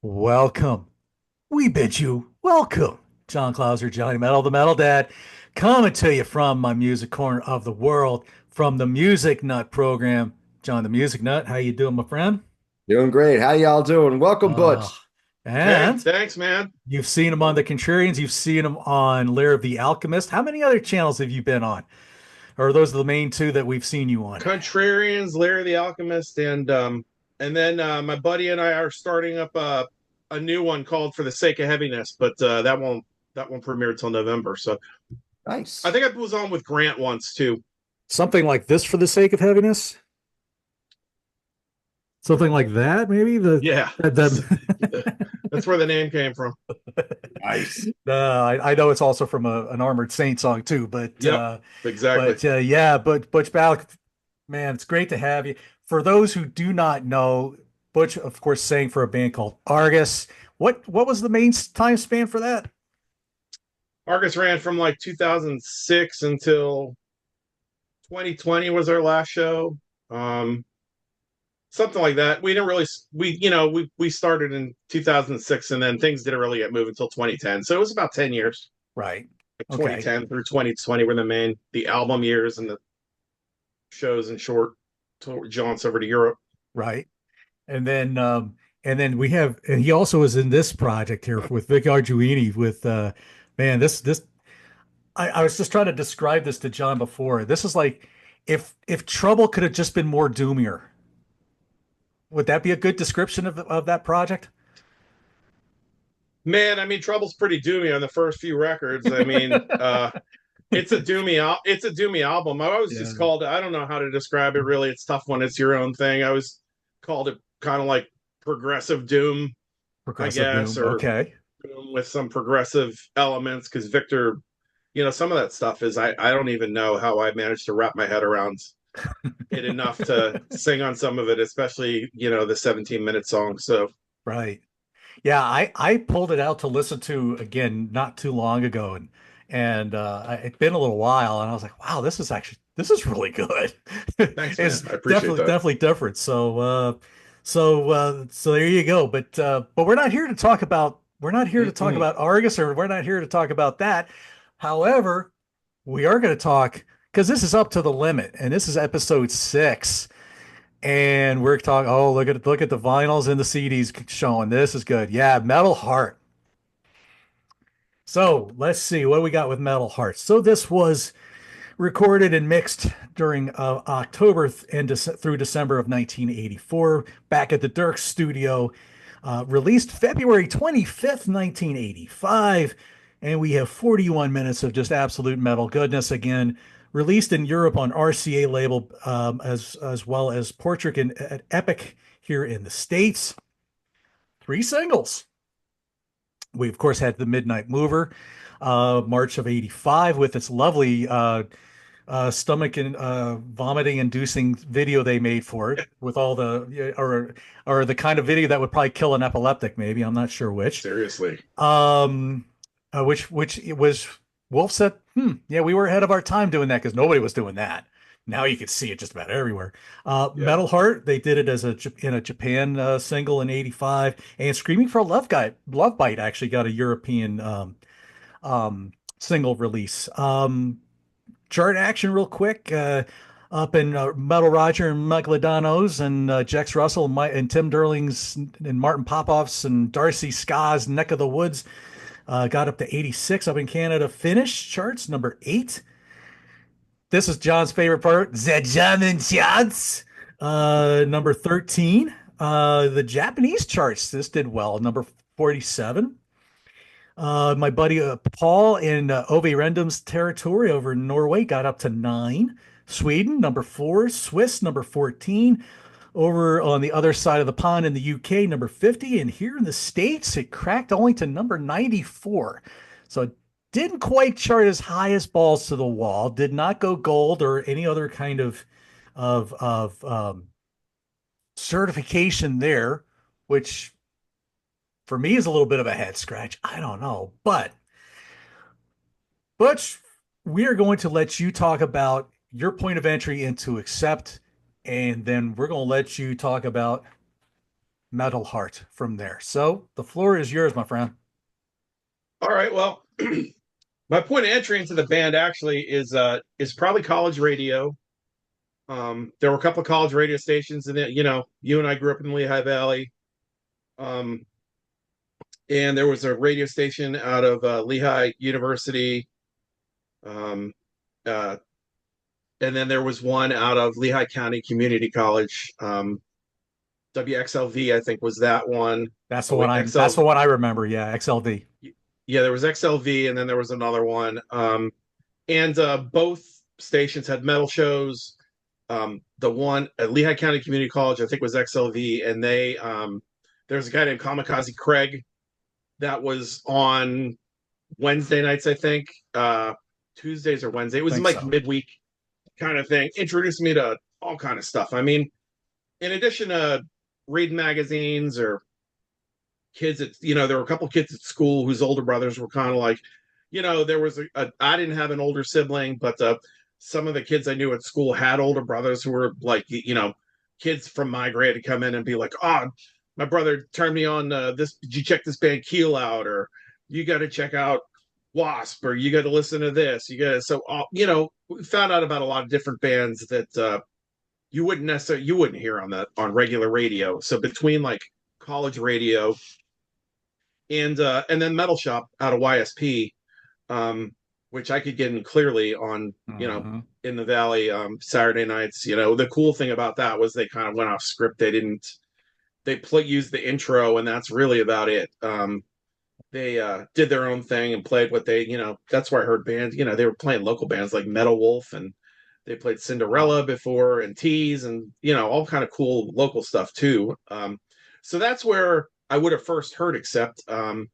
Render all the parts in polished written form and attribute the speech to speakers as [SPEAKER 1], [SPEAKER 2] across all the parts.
[SPEAKER 1] Welcome. We bid you welcome. John Clauser, Johnny Metal, the Metal Dad, coming to you from my music corner of the world, from the Music Nut program. John the Music Nut, how you doing, my friend?
[SPEAKER 2] Doing great. How y'all doing? Welcome,
[SPEAKER 1] Uh,
[SPEAKER 2] Butch.
[SPEAKER 3] Hey,
[SPEAKER 1] and
[SPEAKER 3] thanks, man.
[SPEAKER 1] you've seen him on The Contrarians, you've seen him on Lair of the Alchemist. How many other channels have you been on? Or are those the main two that we've seen you on?
[SPEAKER 3] Contrarians, Lair the Alchemist, and then my buddy and I are starting up a new one called For the Sake of Heaviness, but that won't premiere till November. So I
[SPEAKER 2] Nice.
[SPEAKER 3] think I was on with Grant once too.
[SPEAKER 1] Something like this for the sake of heaviness? Something like that, maybe?
[SPEAKER 3] Yeah, that's where the name came from.
[SPEAKER 2] Nice.
[SPEAKER 1] I know it's also from an Armored Saint song too,
[SPEAKER 3] Yep, exactly.
[SPEAKER 1] yeah, but Butch Balich, man, it's great to have you. For those who do not know, Butch, of course, sang for a band called Argus. What was the main time span for that?
[SPEAKER 3] Argus ran from like 2006 until 2020 was our last show. Um, Something like that. We didn't really we started in 2006 and then things didn't really get moved until 2010. So it was about 10 years.
[SPEAKER 1] Right.
[SPEAKER 3] Like
[SPEAKER 1] Okay.
[SPEAKER 3] 2010 through 2020 were the album years and the shows and short jaunts over to Europe.
[SPEAKER 1] Right. And then we have, and he also was in this project here with Vic Arduini with man, this I was just trying to describe this to John before. This is like if Trouble could have just been more doomier. Would that be a good description of that project?
[SPEAKER 3] Man, I mean Trouble's pretty doomy on the first few records. I mean, it's a doomy album. I always
[SPEAKER 1] Yeah.
[SPEAKER 3] just called it, I don't know how to describe it really. It's tough when it's your own thing. I was called it kind of like progressive doom, I
[SPEAKER 1] Progressive
[SPEAKER 3] guess,
[SPEAKER 1] doom.
[SPEAKER 3] or
[SPEAKER 1] Okay.
[SPEAKER 3] with some progressive elements because Victor, some of that stuff is I don't even know how I managed to wrap my head around it enough to sing on some of it, especially, the 17-minute song. So
[SPEAKER 1] Right. Yeah, I pulled it out to listen to again not too long ago, and it'd been a little while, and I was like, wow, this is really good.
[SPEAKER 3] thanks,
[SPEAKER 1] It's
[SPEAKER 3] man. I appreciate that.
[SPEAKER 1] definitely different. So there you go. But we're not here to talk about
[SPEAKER 3] Mm-mm.
[SPEAKER 1] Argus, or we're not here to talk about that. However, we are going to talk because this is up to the limit, and this is episode 6. And we're talking. Oh, look at the vinyls and the CDs showing. This is good. Yeah, Metal Heart. So let's see what do we got with Metal Heart. So this was recorded and mixed during October and through December of 1984, back at the Dirk Studio. Released February 25th, 1985, and we have 41 minutes of just absolute metal goodness again. Released in Europe on RCA label, as well as Portrait and Epic here in the States. 3 singles. We of course had the Midnight Mover, March of '85, with its lovely stomach and vomiting inducing video they made for it, with all the or the kind of video that would probably kill an epileptic. Maybe I'm not sure which.
[SPEAKER 3] Seriously.
[SPEAKER 1] Um, which it was. Wolf said, yeah, we were ahead of our time doing that because nobody was doing that. Now you can see it just about everywhere.
[SPEAKER 3] Yeah.
[SPEAKER 1] Metal Heart, they did it as in a Japan single in '85, and Screaming for a Love Bite actually got a European single release. Chart action, real quick. Up in Metal Roger and Michael Adano's and Jex Russell and Tim Derling's and Martin Popoff's and Darcy Ska's neck of the woods. Got up to 86 up in Canada. Finnish charts, number 8. This is John's favorite part. The German charts, number 13. The Japanese charts, this did well, number 47. My buddy Paul in Ove Rendum's territory over in Norway got up to 9. Sweden, number 4. Swiss, number 14. Over on the other side of the pond in the UK, number 50. And here in the States, it cracked only to number 94. So it didn't quite chart as high as Balls to the Wall, did not go gold or any other kind of certification there, which for me is a little bit of a head scratch. I don't know. But Butch, we are going to let you talk about your point of entry into Accept, and then we're going to let you talk about Metal Heart from there. So the floor is yours, my friend.
[SPEAKER 3] All right. Well, my point of entry into the band actually is probably college radio. There were a couple of college radio stations, and you and I grew up in the Lehigh Valley. Um, and there was a radio station out of Lehigh University. Um, uh, and then there was one out of Lehigh County Community College. WXLV, I think, was that one.
[SPEAKER 1] That's the
[SPEAKER 3] Oh
[SPEAKER 1] one
[SPEAKER 3] wait,
[SPEAKER 1] I that's
[SPEAKER 3] XL.
[SPEAKER 1] the one I remember. Yeah, XLV.
[SPEAKER 3] Yeah, there was XLV, and then there was another one. And both stations had metal shows. The one at Lehigh County Community College, I think, was XLV, and there's a guy named Kamikaze Craig that was on Wednesday nights, I think, Tuesdays or Wednesday. It was
[SPEAKER 1] Think
[SPEAKER 3] like
[SPEAKER 1] so.
[SPEAKER 3] midweek kind of thing. Introduced me to all kind of stuff. I mean, in addition to reading magazines or kids at there were a couple kids at school whose older brothers were kind of like, there was I didn't have an older sibling, but some of the kids I knew at school had older brothers who were like, kids from my grade to come in and be like, oh, my brother turned me on this. Did you check this band Keel out? Or you got to check out Wasp, or you got to listen to this. You got to, so, we found out about a lot of different bands that you wouldn't hear on regular radio. So between like college radio and then Metal Shop out of YSP, which I could get in clearly on,
[SPEAKER 1] Mhm.
[SPEAKER 3] in the Valley, Saturday nights. The cool thing about that was they kind of went off script. They used the intro, and that's really about it. They did their own thing and played what that's where I heard bands. They were playing local bands like Metal Wolf, and they played
[SPEAKER 1] Wow.
[SPEAKER 3] Cinderella before, and Tease, and all kind of cool local stuff too. So that's where I would have first heard, except I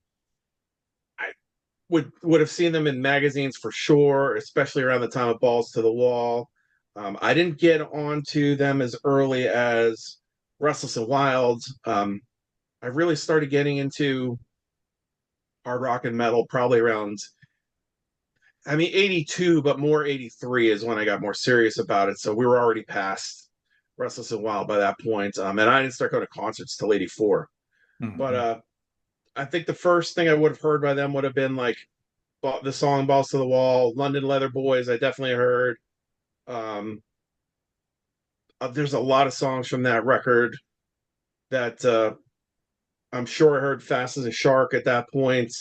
[SPEAKER 3] would have seen them in magazines for sure, especially around the time of Balls to the Wall. I didn't get onto them as early as Restless and Wild. I really started getting into hard rock and metal probably around, I mean, 82, but more 83 is when I got more serious about it. So we were already past Restless and Wild by that point. And I didn't start going to concerts till 84. But
[SPEAKER 1] Mhm.
[SPEAKER 3] I think the first thing I would have heard by them would have been like the song Balls to the Wall, London Leather Boys. I definitely heard. Um, there's a lot of songs from that record that I'm sure I heard Fast as a Shark at that point,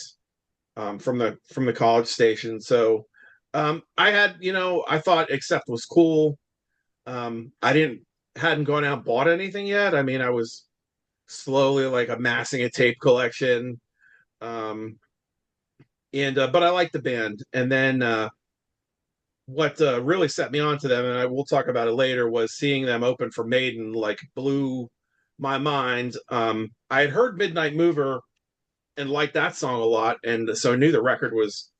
[SPEAKER 3] from the college station. So I had, I thought Accept was cool. I hadn't gone out and bought anything yet. I mean, I was slowly like amassing a tape collection. Um, and but I liked the band. And then what really set me on to them, and I will talk about it later, was seeing them open for Maiden. Like, blew my mind. I had heard Midnight Mover and liked that song a lot, and so I knew the record was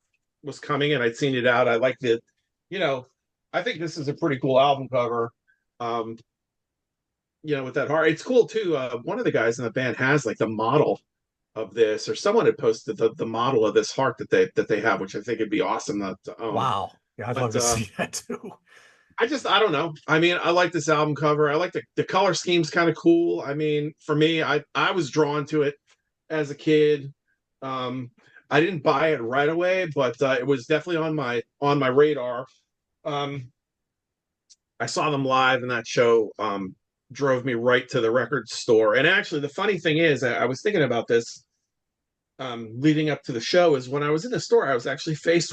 [SPEAKER 3] coming, and I'd seen it out. I liked it. You know, I think this is a pretty cool album cover. Um, with that heart, it's cool too. One of the guys in the band has like the model of this, or someone had posted the model of this heart that they have, which I think it'd be awesome to own.
[SPEAKER 1] Wow. Yeah, I'd love
[SPEAKER 3] But
[SPEAKER 1] to see that too.
[SPEAKER 3] I don't know. I mean, I like this album cover. I like the color scheme's kind of cool. I mean, for me, I was drawn to it as a kid. Um, I didn't buy it right away, but it was definitely on my radar. Um, I saw them live, and that show drove me right to the record store. And actually, the funny thing is, I was thinking about this leading up to the show. Is when I was in the store, I was actually faced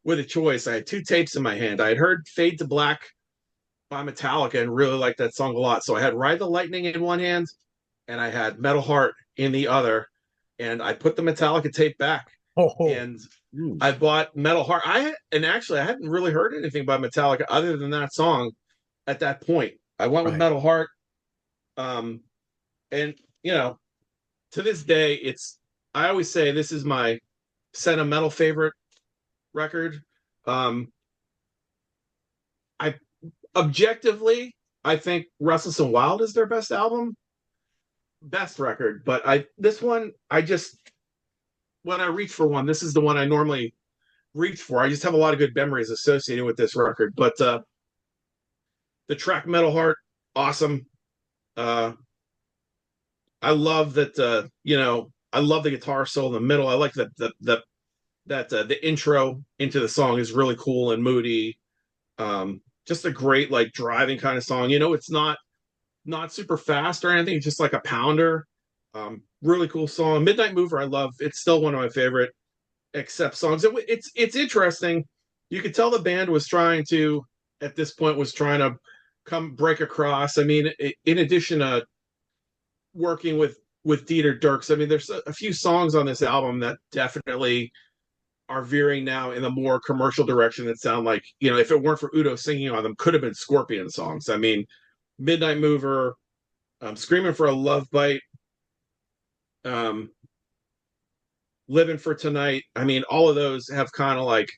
[SPEAKER 3] with a choice. I had two tapes in my hand. I had heard Fade to Black by Metallica and really liked that song a lot. So I had Ride the Lightning in one hand, and I had Metal Heart in the other. And I put the Metallica tape back,
[SPEAKER 1] Oh,
[SPEAKER 3] and
[SPEAKER 2] Hmm.
[SPEAKER 3] I bought Metal Heart. And actually I hadn't really heard anything by Metallica other than that song at that point. I went with
[SPEAKER 1] right.
[SPEAKER 3] Metal Heart. Um, and to this day, I always say this is my sentimental favorite record. Um, I objectively, I think Restless and Wild is their best album, best record. But this one, I just, when I reach for one, this is the one I normally reach for. I just have a lot of good memories associated with this record. But the track Metal Heart, awesome. Uh, I love that. I love the guitar solo in the middle. I like the intro into the song is really cool and moody. Just a great like driving kind of song. It's not super fast or anything. It's just like a pounder. Really cool song. Midnight Mover, I love. It's still one of my favorite accept songs. It's interesting. You could tell the band was trying to at this point was trying to come break across. I mean, in addition to working with Dieter Dirks, I mean, there's a few songs on this album that definitely are veering now in a more commercial direction that sound like, if it weren't for Udo singing on them, could have been Scorpion songs. I mean, Midnight Mover, Screaming for a Love Bite, um, Living for Tonight. I mean, all of those have kind of like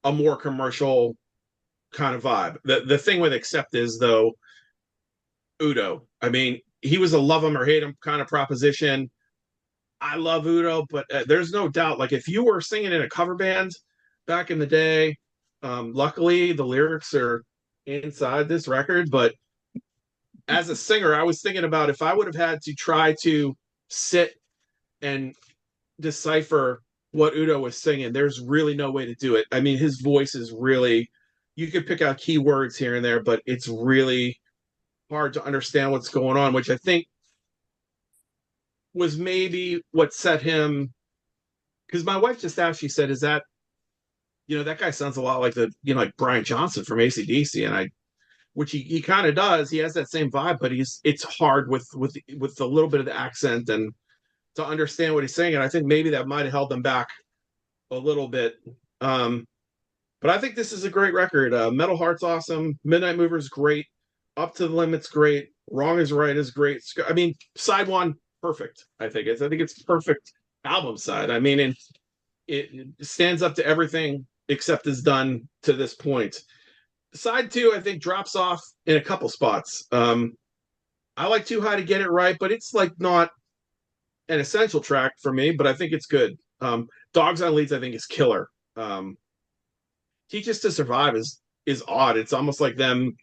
[SPEAKER 3] a more commercial kind of vibe. The thing with Accept is though, Udo. I mean, he was a love him or hate him kind of proposition. I love Udo, but there's no doubt. Like if you were singing in a cover band back in the day, luckily the lyrics are inside this record. But as a singer, I was thinking about if I would have had to try to sit and decipher what Udo was singing, there's really no way to do it. I mean, his voice is really, you could pick out key words here and there, but it's really hard to understand what's going on, which I think was maybe what set him. Because my wife just asked, she said, "Is that that guy sounds a lot like like Brian Johnson from AC/DC?" And which he kind of does. He has that same vibe, but it's hard with a little bit of the accent and to understand what he's saying. And I think maybe that might have held them back a little bit. Um, but I think this is a great record. Metal Heart's awesome. Midnight Mover's great. Up to the Limit's great. Wrong is Right is great. I mean, side one, perfect. I think it's perfect album side. I mean, and it stands up to everything except is done to this point. Side two, I think, drops off in a couple spots. I like Too High to Get It Right, but it's like not an essential track for me, but I think it's good. Dogs on Leads, I think, is killer. Teach Us to Survive is odd. It's almost like them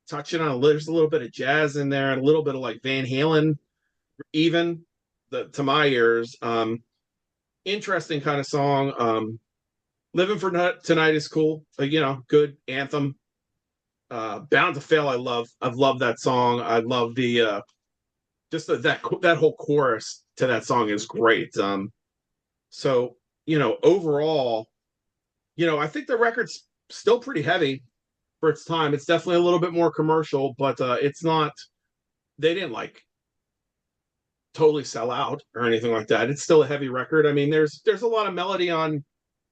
[SPEAKER 3] touching on there's a little bit of jazz in there and a little bit of like Van Halen, even to my ears. Interesting kind of song. Living for Tonight is cool. Good anthem. Bound to Fail, I've loved that song. I love the just that whole chorus to that song is great. So overall, I think the record's still pretty heavy for its time. It's definitely a little bit more commercial, but it's not. They didn't like totally sell out or anything like that. It's still a heavy record. I mean, there's a lot of melody on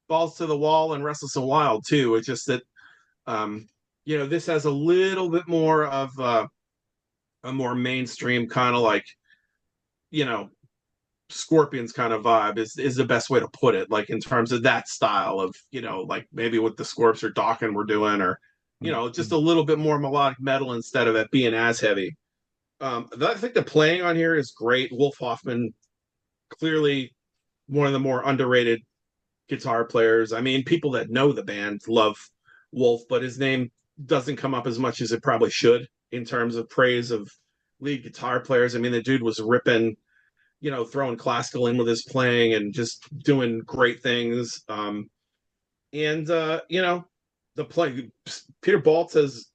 [SPEAKER 3] Balls to the Wall and Restless and Wild too. It's just that this has a little bit more of a more mainstream kind of like you know Scorpions kind of vibe is the best way to put it. Like in terms of that style of like maybe what the Scorps or Dokken were doing, or just a little bit more melodic metal instead of it being as heavy. I think the playing on here is great. Wolf Hoffman, clearly one of the more underrated guitar players. I mean, people that know the band love Wolf, but his name doesn't come up as much as it probably should in terms of praise of lead guitar players. I mean, the dude was ripping, throwing classical in with his playing and just doing great things. The play, Peter Baltz has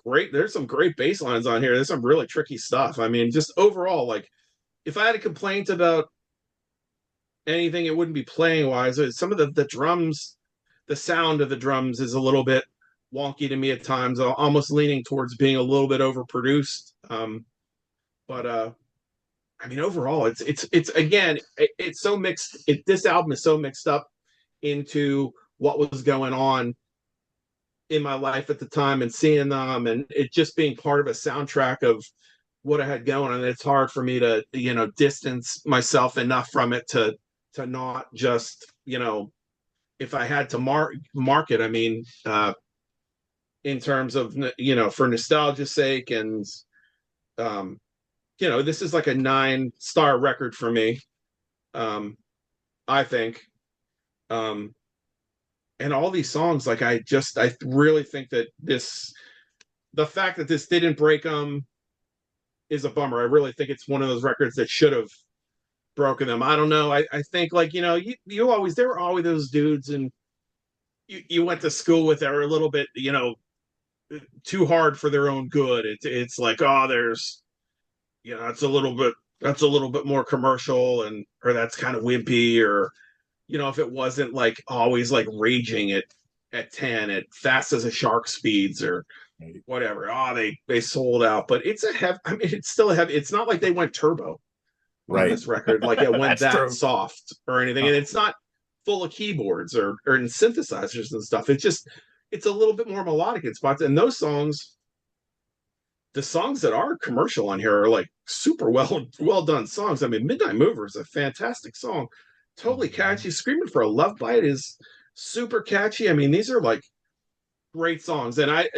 [SPEAKER 3] great, there's some great bass lines on here. There's some really tricky stuff. I mean, just overall, like if I had a complaint about anything, it wouldn't be playing wise. Some of the drums, the sound of the drums is a little bit wonky to me at times, almost leaning towards being a little bit overproduced. But I mean, overall, it's again, it's so mixed. This album is so mixed up into what was going on in my life at the time and seeing them, and it just being part of a soundtrack of what I had going. And it's hard for me to distance myself enough from it to not just if I had to mark it. I mean, in terms of for nostalgia's sake, and this is like a 9-star record for me. I think. And all these songs, like I really think that the fact that this didn't break them is a bummer. I really think it's one of those records that should have broken them. I don't know. I think like, you always, there were always those dudes and you went to school with that were a little bit, too hard for their own good. It's like, oh, there's, that's a little bit more commercial, and or that's kind of wimpy, or if it wasn't like always like raging at 10 at fast as a shark speeds or whatever. Oh, they sold out, but it's a heavy. I mean, it's still a heavy. It's not like they went turbo on
[SPEAKER 2] Right.
[SPEAKER 3] this record, like it went
[SPEAKER 1] That's
[SPEAKER 3] that
[SPEAKER 1] true.
[SPEAKER 3] soft or anything, and it's not full of keyboards or synthesizers and stuff. It's a little bit more melodic in spots, and those songs, the songs that are commercial on here are like super well done songs. I mean, Midnight Mover is a fantastic song, totally catchy. Screaming for a Love Bite is super catchy. I mean, these are like great songs, and I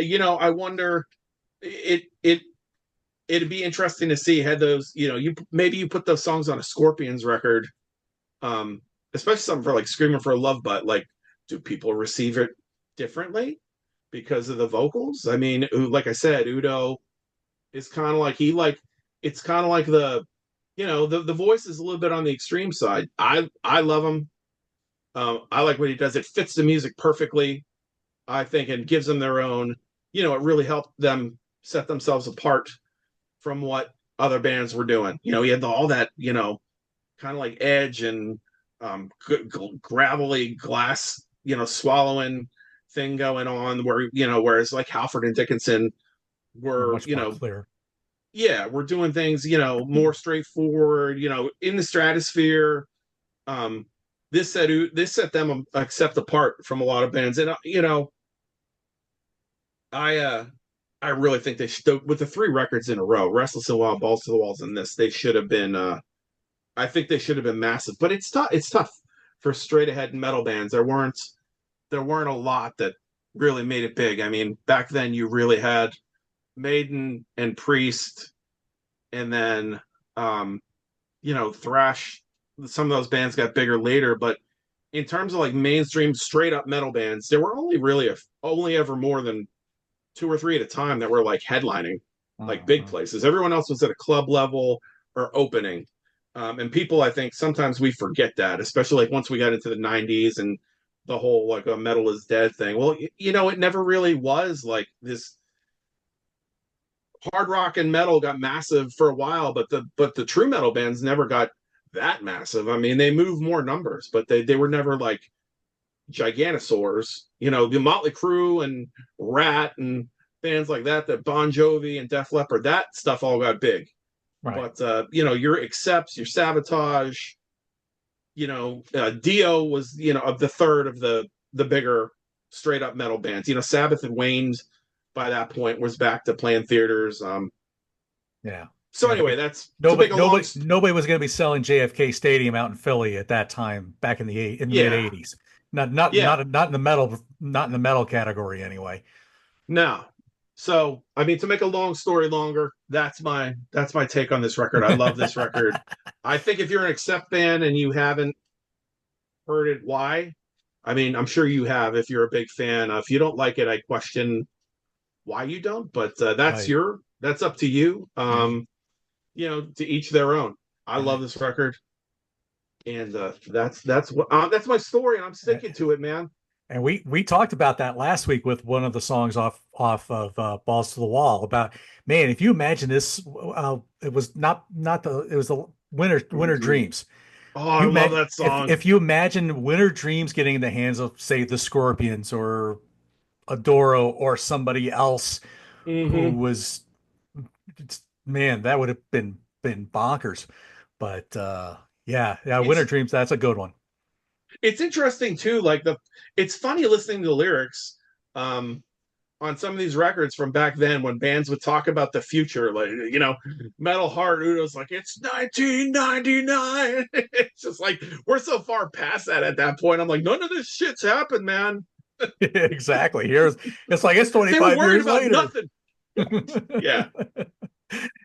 [SPEAKER 3] wonder, it it'd be interesting to see had those, you put those songs on a Scorpions record, um, especially something for like Screaming for a Love Bite. Like, do people receive it differently because of the vocals? I mean, like I said, Udo is kind of like it's kind of like the voice is a little bit on the extreme side. I love him. I like what he does. It fits the music perfectly, I think, and gives them their own. It really helped them set themselves apart from what other bands were doing. He had all that kind of like edge and gravelly glass swallowing thing going on, where whereas like Halford and Dickinson were
[SPEAKER 1] Much more clear.
[SPEAKER 3] yeah, we're doing things, more straightforward, in the stratosphere. Um, this set them accept apart from a lot of bands, and I I really think they should, with the three records in a row, Restless and Wild, Balls to the Walls, and this, they should have been. I think they should have been massive, but it's tough. It's tough for straight ahead metal bands. There weren't a lot that really made it big. I mean, back then you really had Maiden and Priest, and then thrash. Some of those bands got bigger later, but in terms of like mainstream straight up metal bands, there were only ever more than two or three at a time that were like headlining like big places. Everyone else was at a club level or opening. And people, I think sometimes we forget that, especially like once we got into the 90s and the whole like a metal is dead thing. Well, it never really was like this. Hard rock and metal got massive for a while, but the true metal bands never got that massive. I mean, they moved more numbers, but they were never like giganosaurs. The Motley Crue and Rat and bands like that, that Bon Jovi and Def Leppard, that stuff all got big.
[SPEAKER 1] Right.
[SPEAKER 3] But your Accepts, your Sabotage, Dio was of the third of the bigger straight up metal bands. Sabbath had waned by that point, was back to playing theaters.
[SPEAKER 1] Yeah.
[SPEAKER 3] So
[SPEAKER 1] Yeah.
[SPEAKER 3] anyway, that's to
[SPEAKER 1] Nobody,
[SPEAKER 3] make a long.
[SPEAKER 1] nobody was going to be selling JFK Stadium out in Philly at that time, back in the mid
[SPEAKER 3] Yeah,
[SPEAKER 1] '80s. Not in the metal category anyway.
[SPEAKER 3] no. So I mean, to make a long story longer, that's my take on this record. I love this record. I think if you're an Accept fan and you haven't heard it, why? I mean, I'm sure you have if you're a big fan. If you don't like it, I question why you don't, but
[SPEAKER 1] Right.
[SPEAKER 3] that's up to you.
[SPEAKER 1] Yeah.
[SPEAKER 3] To each their own. I love this record, and that's my story, and I'm sticking to it, man.
[SPEAKER 1] And we talked about that last week with one of the songs off of Balls to the Wall about, man, if you imagine this, it was it was the Winter Dreams.
[SPEAKER 3] Oh, I love that song.
[SPEAKER 1] If you imagine Winter Dreams getting in the hands of, say, the Scorpions or Adoro or somebody else who
[SPEAKER 3] Hmm.
[SPEAKER 1] was, man, that would have been bonkers. But yeah, Winter
[SPEAKER 3] It's
[SPEAKER 1] Dreams, that's a good one.
[SPEAKER 3] it's interesting too. It's funny listening to the lyrics um, on some of these records from back then when bands would talk about the future, like Metal Heart. Udo's like, it's 1999. It's just like we're so far past that at that point. I'm like, none of this shit's happened, man.
[SPEAKER 1] Exactly. It's like it's
[SPEAKER 3] They were
[SPEAKER 1] 25
[SPEAKER 3] worried
[SPEAKER 1] years
[SPEAKER 3] about
[SPEAKER 1] later.
[SPEAKER 3] nothing. Yeah.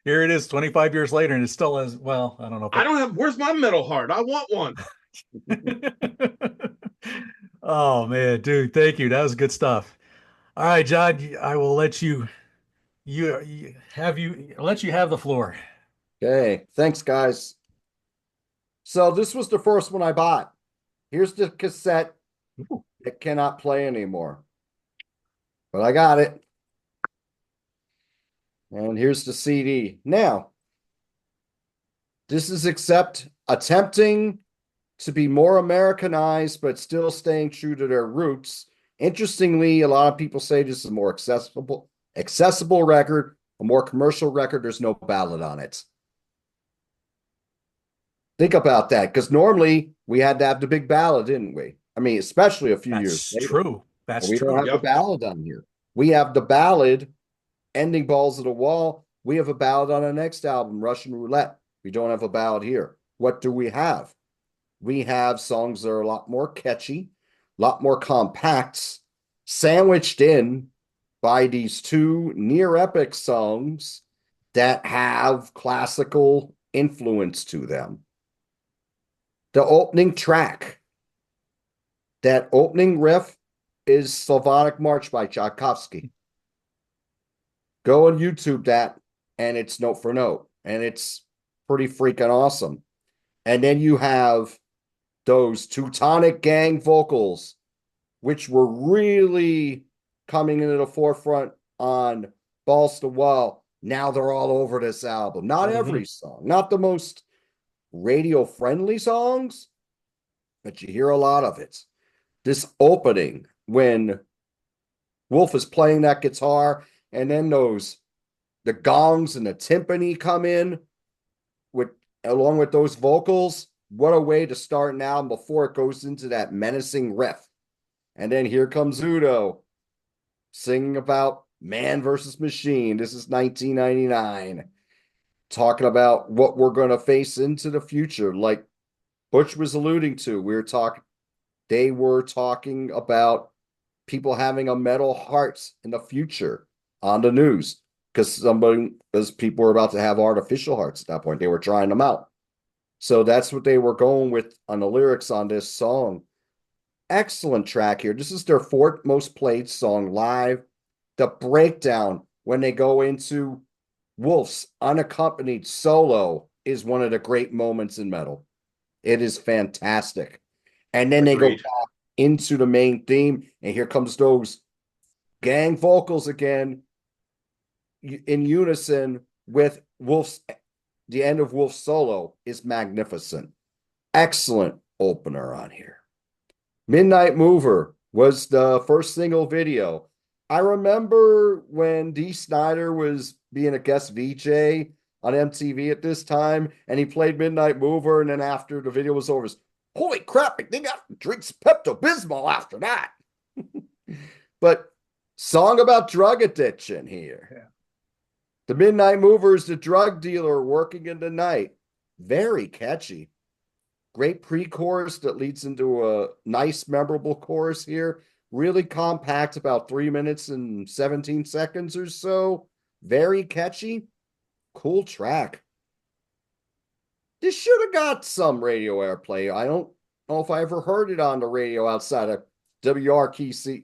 [SPEAKER 1] Here it is 25 years later, and it still has, well, I don't know
[SPEAKER 3] I don't have, where's my Metal Heart? I want one.
[SPEAKER 1] if Oh man, dude, thank you. That was good stuff. All right, John, I will let you I'll let you have the floor.
[SPEAKER 2] Okay, thanks, guys. So this was the first one I bought. Here's the cassette.
[SPEAKER 1] Ooh,
[SPEAKER 2] It cannot play anymore, but I got it. And here's the CD. Now, this is attempting to be more Americanized, but still staying true to their roots. Interestingly, a lot of people say this is a more accessible record, a more commercial record. There's no ballad on it. Think about that, because normally we had to have the big ballad, didn't we? I mean, especially a few years
[SPEAKER 1] that's
[SPEAKER 2] later.
[SPEAKER 1] true.
[SPEAKER 2] But
[SPEAKER 1] That's
[SPEAKER 2] we don't
[SPEAKER 1] true.
[SPEAKER 2] have the
[SPEAKER 3] Yep.
[SPEAKER 2] ballad on here. We have the ballad, Ending Balls of the Wall. We have a ballad on our next album, Russian Roulette. We don't have a ballad here. What do we have? We have songs that are a lot more catchy, a lot more compact, sandwiched in by these two near epic songs that have classical influence to them. The opening track, that opening riff is Slavonic March by Tchaikovsky. Go on YouTube that, and it's note for note, and it's pretty freaking awesome. And then you have those Teutonic Gang vocals, which were really coming into the forefront on Balls to Wall. Now they're all over this album. Not every song, not the most radio friendly songs, but you hear a lot of it. This opening, when Wolf is playing that guitar, and then the gongs and the timpani come in with along with those vocals. What a way to start an album before it goes into that menacing riff. And then here comes Udo singing about man versus machine. This is 1999, talking about what we're going to face into the future. Like Butch was alluding to, they were talking about people having a metal heart in the future on the news, because people were about to have artificial hearts at that point. They were trying them out. So that's what they were going with on the lyrics on this song. Excellent track here. This is their fourth most played song live. The breakdown when they go into Wolf's unaccompanied solo is one of the great moments in metal. It is fantastic. And then they go
[SPEAKER 3] Agreed.
[SPEAKER 2] back into the main theme, and here comes those gang vocals again in unison with the end of Wolf's solo is magnificent. Excellent opener on here. Midnight Mover was the first single video. I remember when Dee Snider was being a guest VJ on MTV at this time, and he played Midnight Mover, and then after the video was over, holy crap, they got drinks Pepto-Bismol after that. But song about drug addiction here.
[SPEAKER 1] Yeah.
[SPEAKER 2] The Midnight Mover is the drug dealer working in the night. Very catchy. Great pre-chorus that leads into a nice, memorable chorus here. Really compact, about 3 minutes and 17 seconds or so. Very catchy. Cool track. This should have got some radio airplay. I don't know if I ever heard it on the radio outside of RKC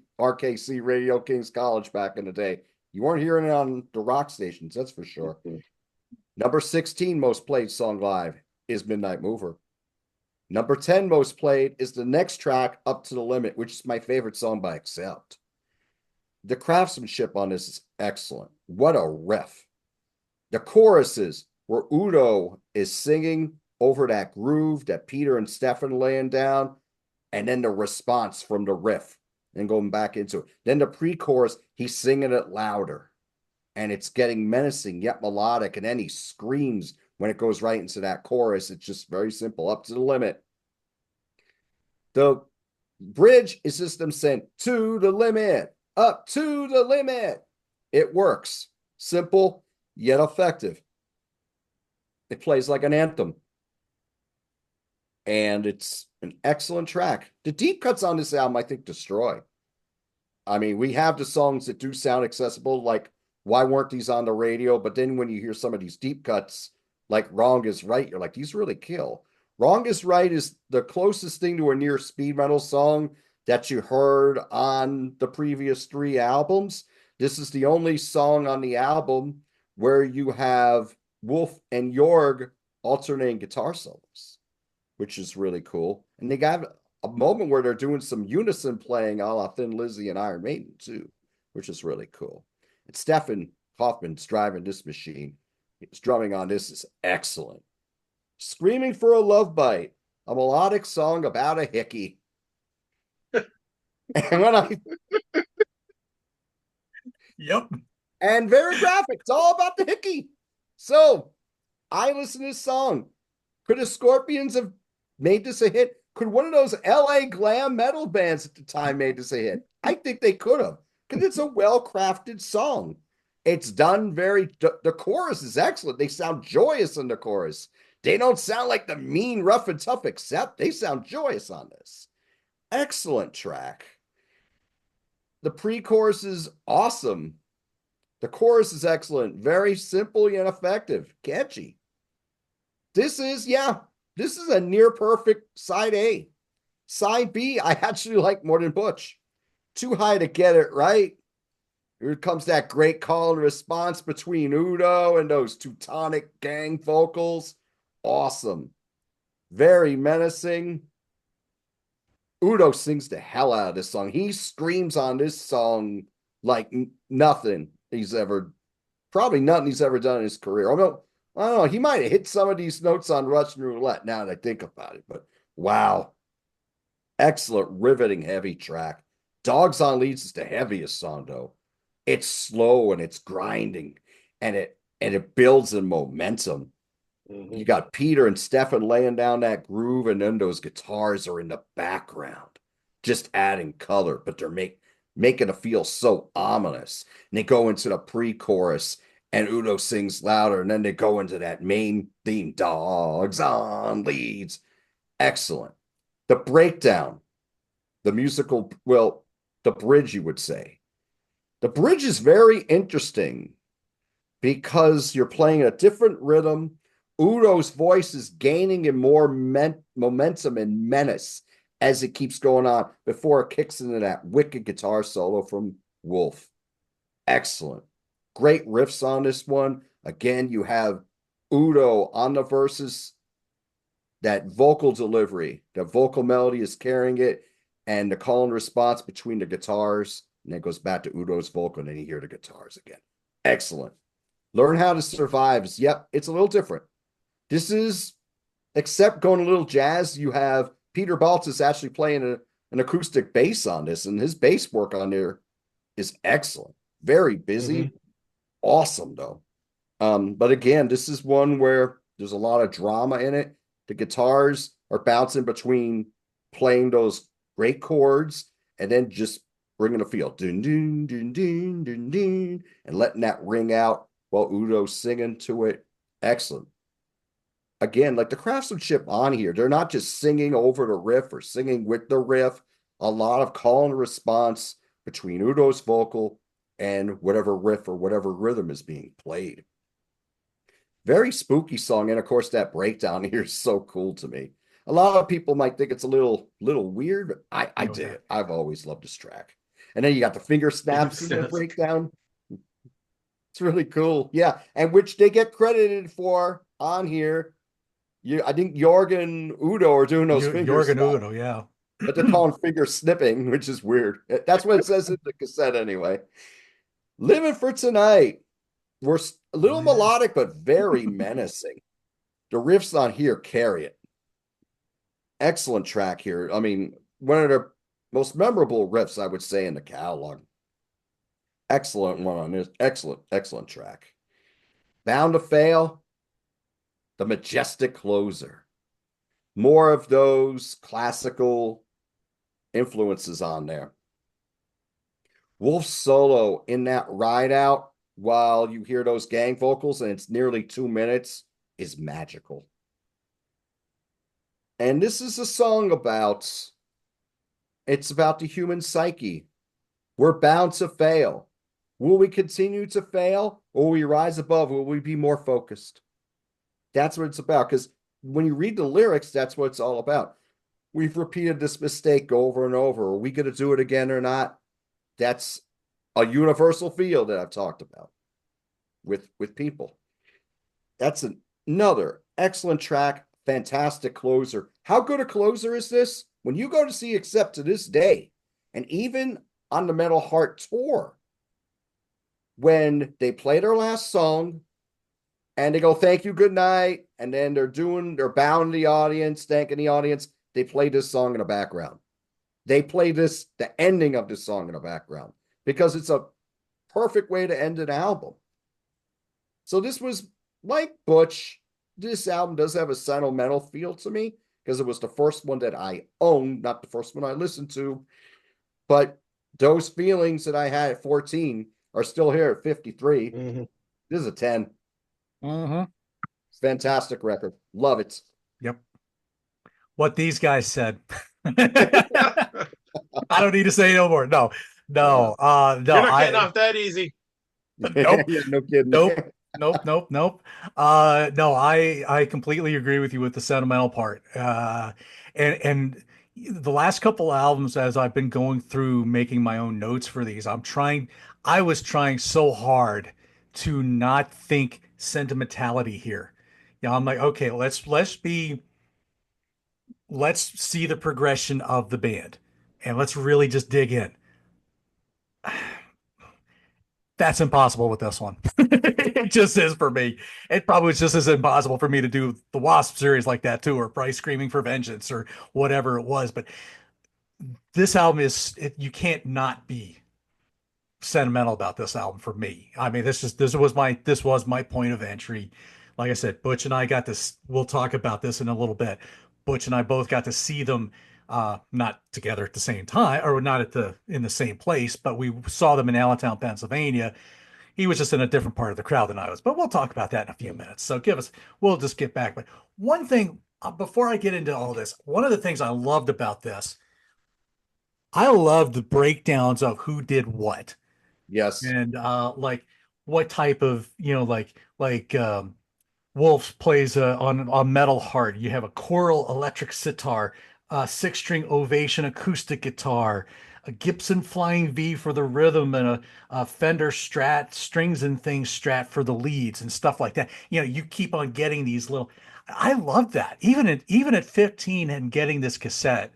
[SPEAKER 2] Radio Kings College back in the day. You weren't hearing it on the rock stations, that's for sure. Number 16 most played song live is Midnight Mover. Number 10 most played is the next track, Up to the Limit, which is my favorite song by Accept. The craftsmanship on this is excellent. What a riff. The choruses where Udo is singing over that groove that Peter and Stefan laying down, and then the response from the riff and going back into it. Then the pre-chorus, he's singing it louder, and it's getting menacing yet melodic, and then he screams when it goes right into that chorus. It's just very simple, up to the limit. The bridge is just them saying, to the limit, up to the limit. It works. Simple, yet effective. It plays like an anthem. And it's an excellent track. The deep cuts on this album, I think, destroy. I mean, we have the songs that do sound accessible, like why weren't these on the radio? But then when you hear some of these deep cuts, like Wrong is Right, you're like, these really kill. Wrong is Right is the closest thing to a near speed metal song that you heard on the previous three albums. This is the only song on the album where you have Wolf and Jorg alternating guitar solos, which is really cool. And they got a moment where they're doing some unison playing a la Thin Lizzy and Iron Maiden too, which is really cool. And Stefan Hoffman's driving this machine. His drumming on this is excellent. Screaming for a Love Bite, a melodic song about a hickey. And when I
[SPEAKER 1] Yep.
[SPEAKER 2] and very graphic, it's all about the hickey. So I listen to this song. Could the Scorpions have made this a hit? Could one of those LA glam metal bands at the time made this a hit? I think they could have, because it's a well-crafted song. It's done the chorus is excellent. They sound joyous in the chorus. They don't sound like the mean, rough and tough, except they sound joyous on this. Excellent track. The pre-chorus is awesome. The chorus is excellent. Very simple yet effective. Catchy. This is a near perfect side A. Side B, I actually like more than Butch. Too high to get it right. Here comes that great call and response between Udo and those Teutonic gang vocals. Awesome. Very menacing. Udo sings the hell out of this song. He screams on this song like nothing he's ever done in his career. I don't know. He might have hit some of these notes on Russian Roulette now that I think about it, but wow. Excellent, riveting, heavy track. Dogs on Leads is the heaviest song, though. It's slow and it's grinding, and it builds in momentum.
[SPEAKER 3] Mm-hmm.
[SPEAKER 2] You got Peter and Stefan laying down that groove, and then those guitars are in the background, just adding color, but they're making it feel so ominous. And they go into the pre-chorus, and Udo sings louder, and then they go into that main theme, Dogs on Leads. Excellent. The breakdown, the musical, well, the bridge, you would say. The bridge is very interesting because you're playing a different rhythm. Udo's voice is gaining in more momentum and menace as it keeps going on before it kicks into that wicked guitar solo from Wolf. Excellent. Great riffs on this one. Again, you have Udo on the verses, that vocal delivery, the vocal melody is carrying it, and the call and response between the guitars, and then it goes back to Udo's vocal, and then you hear the guitars again. Excellent. Learn How to Survive. Yep, it's a little different. This is, except going a little jazz, you have Peter Baltus actually playing an acoustic bass on this, and his bass work on there is excellent. Very busy. Mm-hmm. Awesome, though. But again, this is one where there's a lot of drama in it. The guitars are bouncing between playing those great chords and then just bringing a feel, dun, dun, dun, dun, dun, dun, and letting that ring out while Udo's singing to it. Excellent. Again, like the craftsmanship on here, they're not just singing over the riff or singing with the riff. A lot of call and response between Udo's vocal and whatever riff or whatever rhythm is being played. Very spooky song, and of course that breakdown here is so cool to me. A lot of people might think it's a little weird, but I dig it. I've always loved this track. And then you got the finger snaps in the breakdown. It's really cool. Yeah, and which they get credited for on here. I think Jorg and Udo are doing those fingers.
[SPEAKER 1] Jorg and Udo, yeah.
[SPEAKER 2] But they're calling finger snipping, which is weird. That's what it says in the cassette anyway. Living for Tonight. We're a little melodic, but very menacing. The riffs on here carry it. Excellent track here. I mean, one of the most memorable riffs, I would say, in the catalog. Excellent one on this. Excellent track. Bound to Fail. The majestic closer. More of those classical influences on there. Wolf's solo in that ride out while you hear those gang vocals, and it's nearly 2 minutes, is magical. And this is a song it's about the human psyche. We're bound to fail. Will we continue to fail, or will we rise above? Will we be more focused? That's what it's about, because when you read the lyrics, that's what it's all about. We've repeated this mistake over and over. Are we going to do it again or not? That's a universal feel that I've talked about with people. That's another excellent track, fantastic closer. How good a closer is this? When you go to see Accept to this day, and even on the Metal Heart tour, when they play their last song and they go, thank you, good night, and then they're bowing the audience, thanking the audience, they play this song in the background. They play the ending of this song in the background because it's a perfect way to end an album. So this was like Butch. This album does have a sentimental feel to me because it was the first one that I owned, not the first one I listened to. But those feelings that I had at 14 are still here at 53.
[SPEAKER 3] Mm-hmm.
[SPEAKER 2] This is a 10.
[SPEAKER 1] Mm-hmm.
[SPEAKER 2] Fantastic record. Love it.
[SPEAKER 1] Yep. What these guys said. I don't need to say no more. No, no, no.
[SPEAKER 3] You're not getting off that easy.
[SPEAKER 1] Nope,
[SPEAKER 2] Yeah, no kidding.
[SPEAKER 1] nope, nope. No, I completely agree with you with the sentimental part. And the last couple albums, as I've been going through making my own notes for these, I was trying so hard to not think sentimentality here. Yeah, I'm like, okay, let's see the progression of the band and let's really just dig in. That's impossible with this one. It just is for me. It probably was just as impossible for me to do the Wasp series like that too, or probably Screaming for Vengeance or whatever it was. But this album you can't not be sentimental about this album for me. I mean, this was my point of entry. Like I said, Butch and I got this. We'll talk about this in a little bit. Butch and I both got to see them, not together at the same time, or not in the same place, but we saw them in Allentown, Pennsylvania. He was just in a different part of the crowd than I was, but we'll talk about that in a few minutes. So we'll just get back. But one thing, before I get into all this, one of the things I loved about this, I loved the breakdowns of who did what.
[SPEAKER 2] Yes.
[SPEAKER 1] And like what type of, Wolf plays on Metal Heart. You have a choral electric sitar, a six-string Ovation acoustic guitar, a Gibson Flying V for the rhythm, and a Fender Strat strings and things Strat for the leads and stuff like that. You keep on getting these little. I love that. Even at 15 and getting this cassette,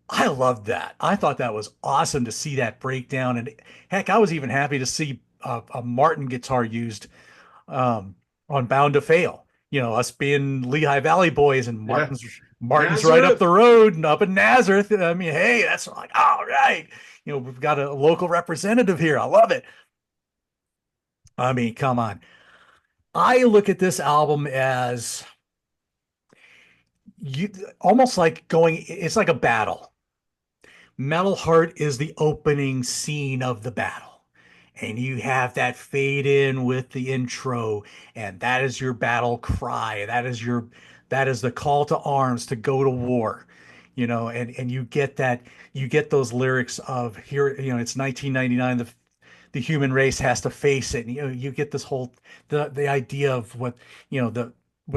[SPEAKER 1] I loved that. I thought that was awesome to see that breakdown. And heck, I was even happy to see a Martin guitar used on Bound to Fail. Us being Lehigh Valley boys, and
[SPEAKER 3] Yeah.
[SPEAKER 1] Martin's right up
[SPEAKER 3] Nazareth.
[SPEAKER 1] the road and up in Nazareth. I mean, hey, that's like, all right. We've got a local representative here. I love it. I mean, come on. I look at this album as you almost like it's like a battle. Metal Heart is the opening scene of the battle. And you have that fade in with the intro, and that is your battle cry. That is the call to arms to go to war. And you get those lyrics of here, it's 1999, the human race has to face it. And, you get this whole the idea of what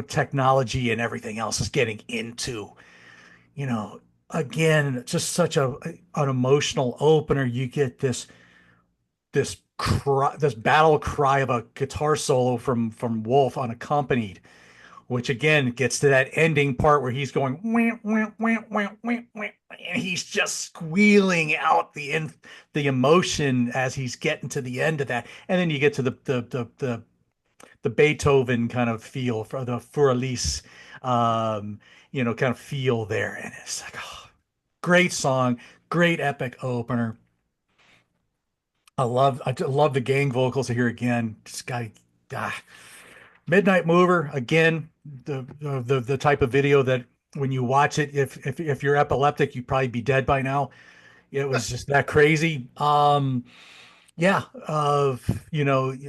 [SPEAKER 1] technology and everything else is getting into. You know, again, just such an emotional opener. You get this battle cry of a guitar solo from Wolf unaccompanied, which again gets to that ending part where he's going wah, wah, wah, wah, wah, wah, and he's just squealing out the emotion as he's getting to the end of that, and then you get to the Beethoven kind of feel for the Für Elise, kind of feel there, and it's like, oh, great song, great epic opener. I love the gang vocals here again. This guy, ah. Midnight Mover again. The type of video that when you watch it, if you're epileptic, you'd probably be dead by now. It was just that crazy. Yeah,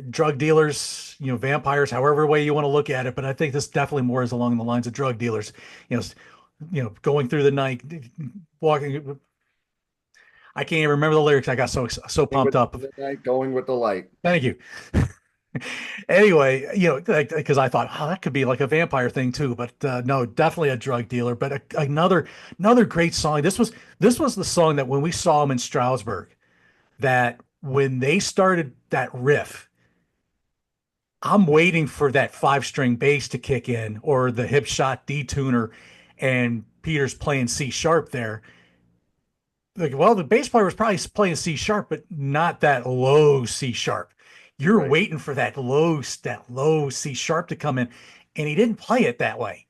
[SPEAKER 1] drug dealers, vampires, however way you want to look at it. But I think this definitely more is along the lines of drug dealers. Going through the night, walking. I can't even remember the lyrics. I got so pumped up.
[SPEAKER 2] Going with the light.
[SPEAKER 1] Thank you. Anyway, because I thought, oh, that could be like a vampire thing too, but no, definitely a drug dealer. But another great song. This was the song that when we saw him in Stroudsburg, that when they started that riff, I'm waiting for that 5 string bass to kick in or the hip shot detuner, and Peter's playing C sharp there. Like, well, the bass player was probably playing C sharp, but not that low C sharp. You're
[SPEAKER 2] Right.
[SPEAKER 1] waiting for that low C sharp to come in, and he didn't play it that way.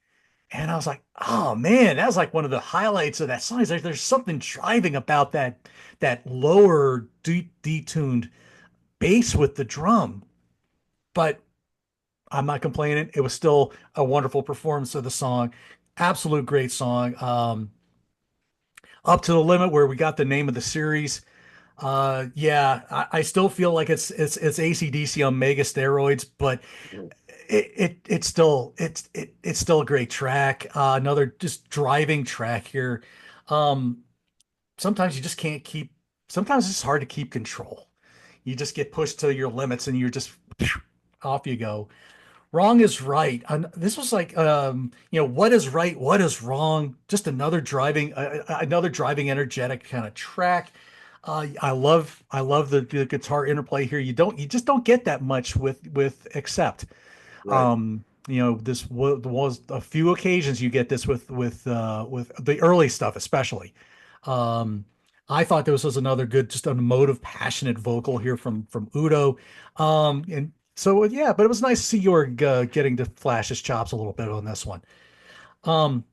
[SPEAKER 1] And I was like, oh man, that was like one of the highlights of that song. There's something driving about that lower detuned bass with the drum. But I'm not complaining. It was still a wonderful performance of the song. Absolute great song. Up to the limit where we got the name of the series. Yeah, I still feel like it's AC/DC on mega steroids, but
[SPEAKER 2] Mhm.
[SPEAKER 1] it's still a great track. Another just driving track here. Um, sometimes you just can't keep. Sometimes it's hard to keep control. You just get pushed to your limits, and you're just off you go. Wrong is right. And this was like, what is right, what is wrong? Just another driving, energetic kind of track. I love the guitar interplay here. You just don't get that much with Accept.
[SPEAKER 2] Right.
[SPEAKER 1] This was a few occasions you get this with the early stuff, especially. Um, I thought this was another good, just an emotive, passionate vocal here from Udo. And so yeah, but it was nice to see Jorg getting to flash his chops a little bit on this one. Um,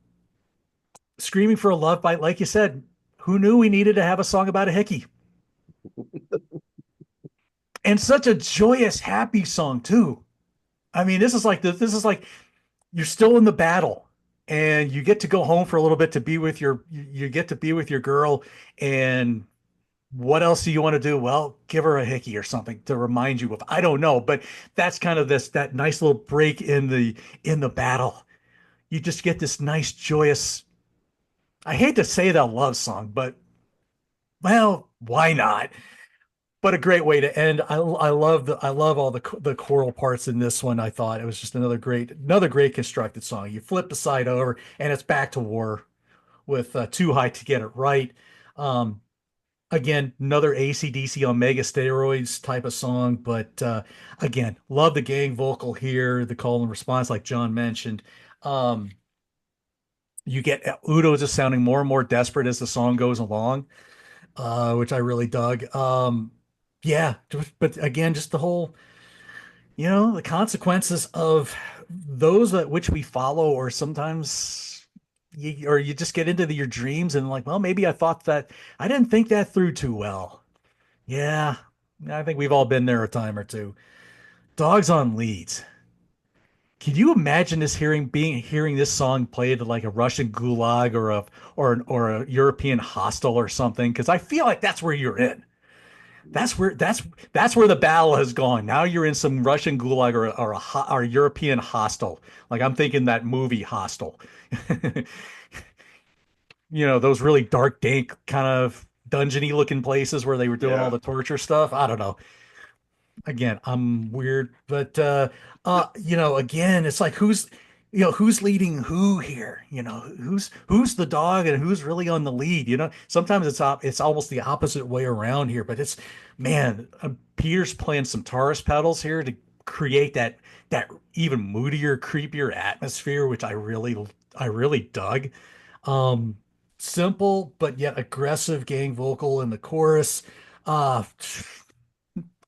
[SPEAKER 1] Screaming for a Love Bite, like you said, who knew we needed to have a song about a hickey? And such a joyous, happy song too. I mean, this is like you're still in the battle and you get to go home for a little bit to be with you get to be with your girl, and what else do you want to do? Well, give her a hickey or something to remind you of. I don't know, but that's kind of that nice little break in the battle. You just get this nice joyous. I hate to say that love song, but well, why not? But a great way to end. I love all the choral parts in this one. I thought it was just another great constructed song. You flip the side over and it's back to war with Too High to Get It Right. Um, Again, another AC/DC on mega steroids type of song, but again, love the gang vocal here, the call and response, like John mentioned. Um, you get Udo just sounding more and more desperate as the song goes along, which I really dug. Yeah, but again, just the whole, the consequences of those that which we follow, or sometimes you just get into your dreams and like, well, maybe I didn't think that through too well. Yeah, I think we've all been there a time or two. Dogs on Leads. Can you imagine hearing this song played at like a Russian gulag or a European hostel or something? Because I feel like that's where you're in. That's where the battle has gone. Now you're in some Russian gulag or a European hostel. Like I'm thinking that movie Hostel. Those really dark, dank kind of dungeony looking places where they were doing all
[SPEAKER 3] Yeah.
[SPEAKER 1] the torture stuff. I don't know. Again, I'm weird, but again, it's like who's leading who here? Who's the dog and who's really on the lead? Sometimes it's almost the opposite way around here, but it's man, Peter's playing some Taurus pedals here to create that even moodier, creepier atmosphere, which I really dug. Um, Simple but yet aggressive gang vocal in the chorus. Uh,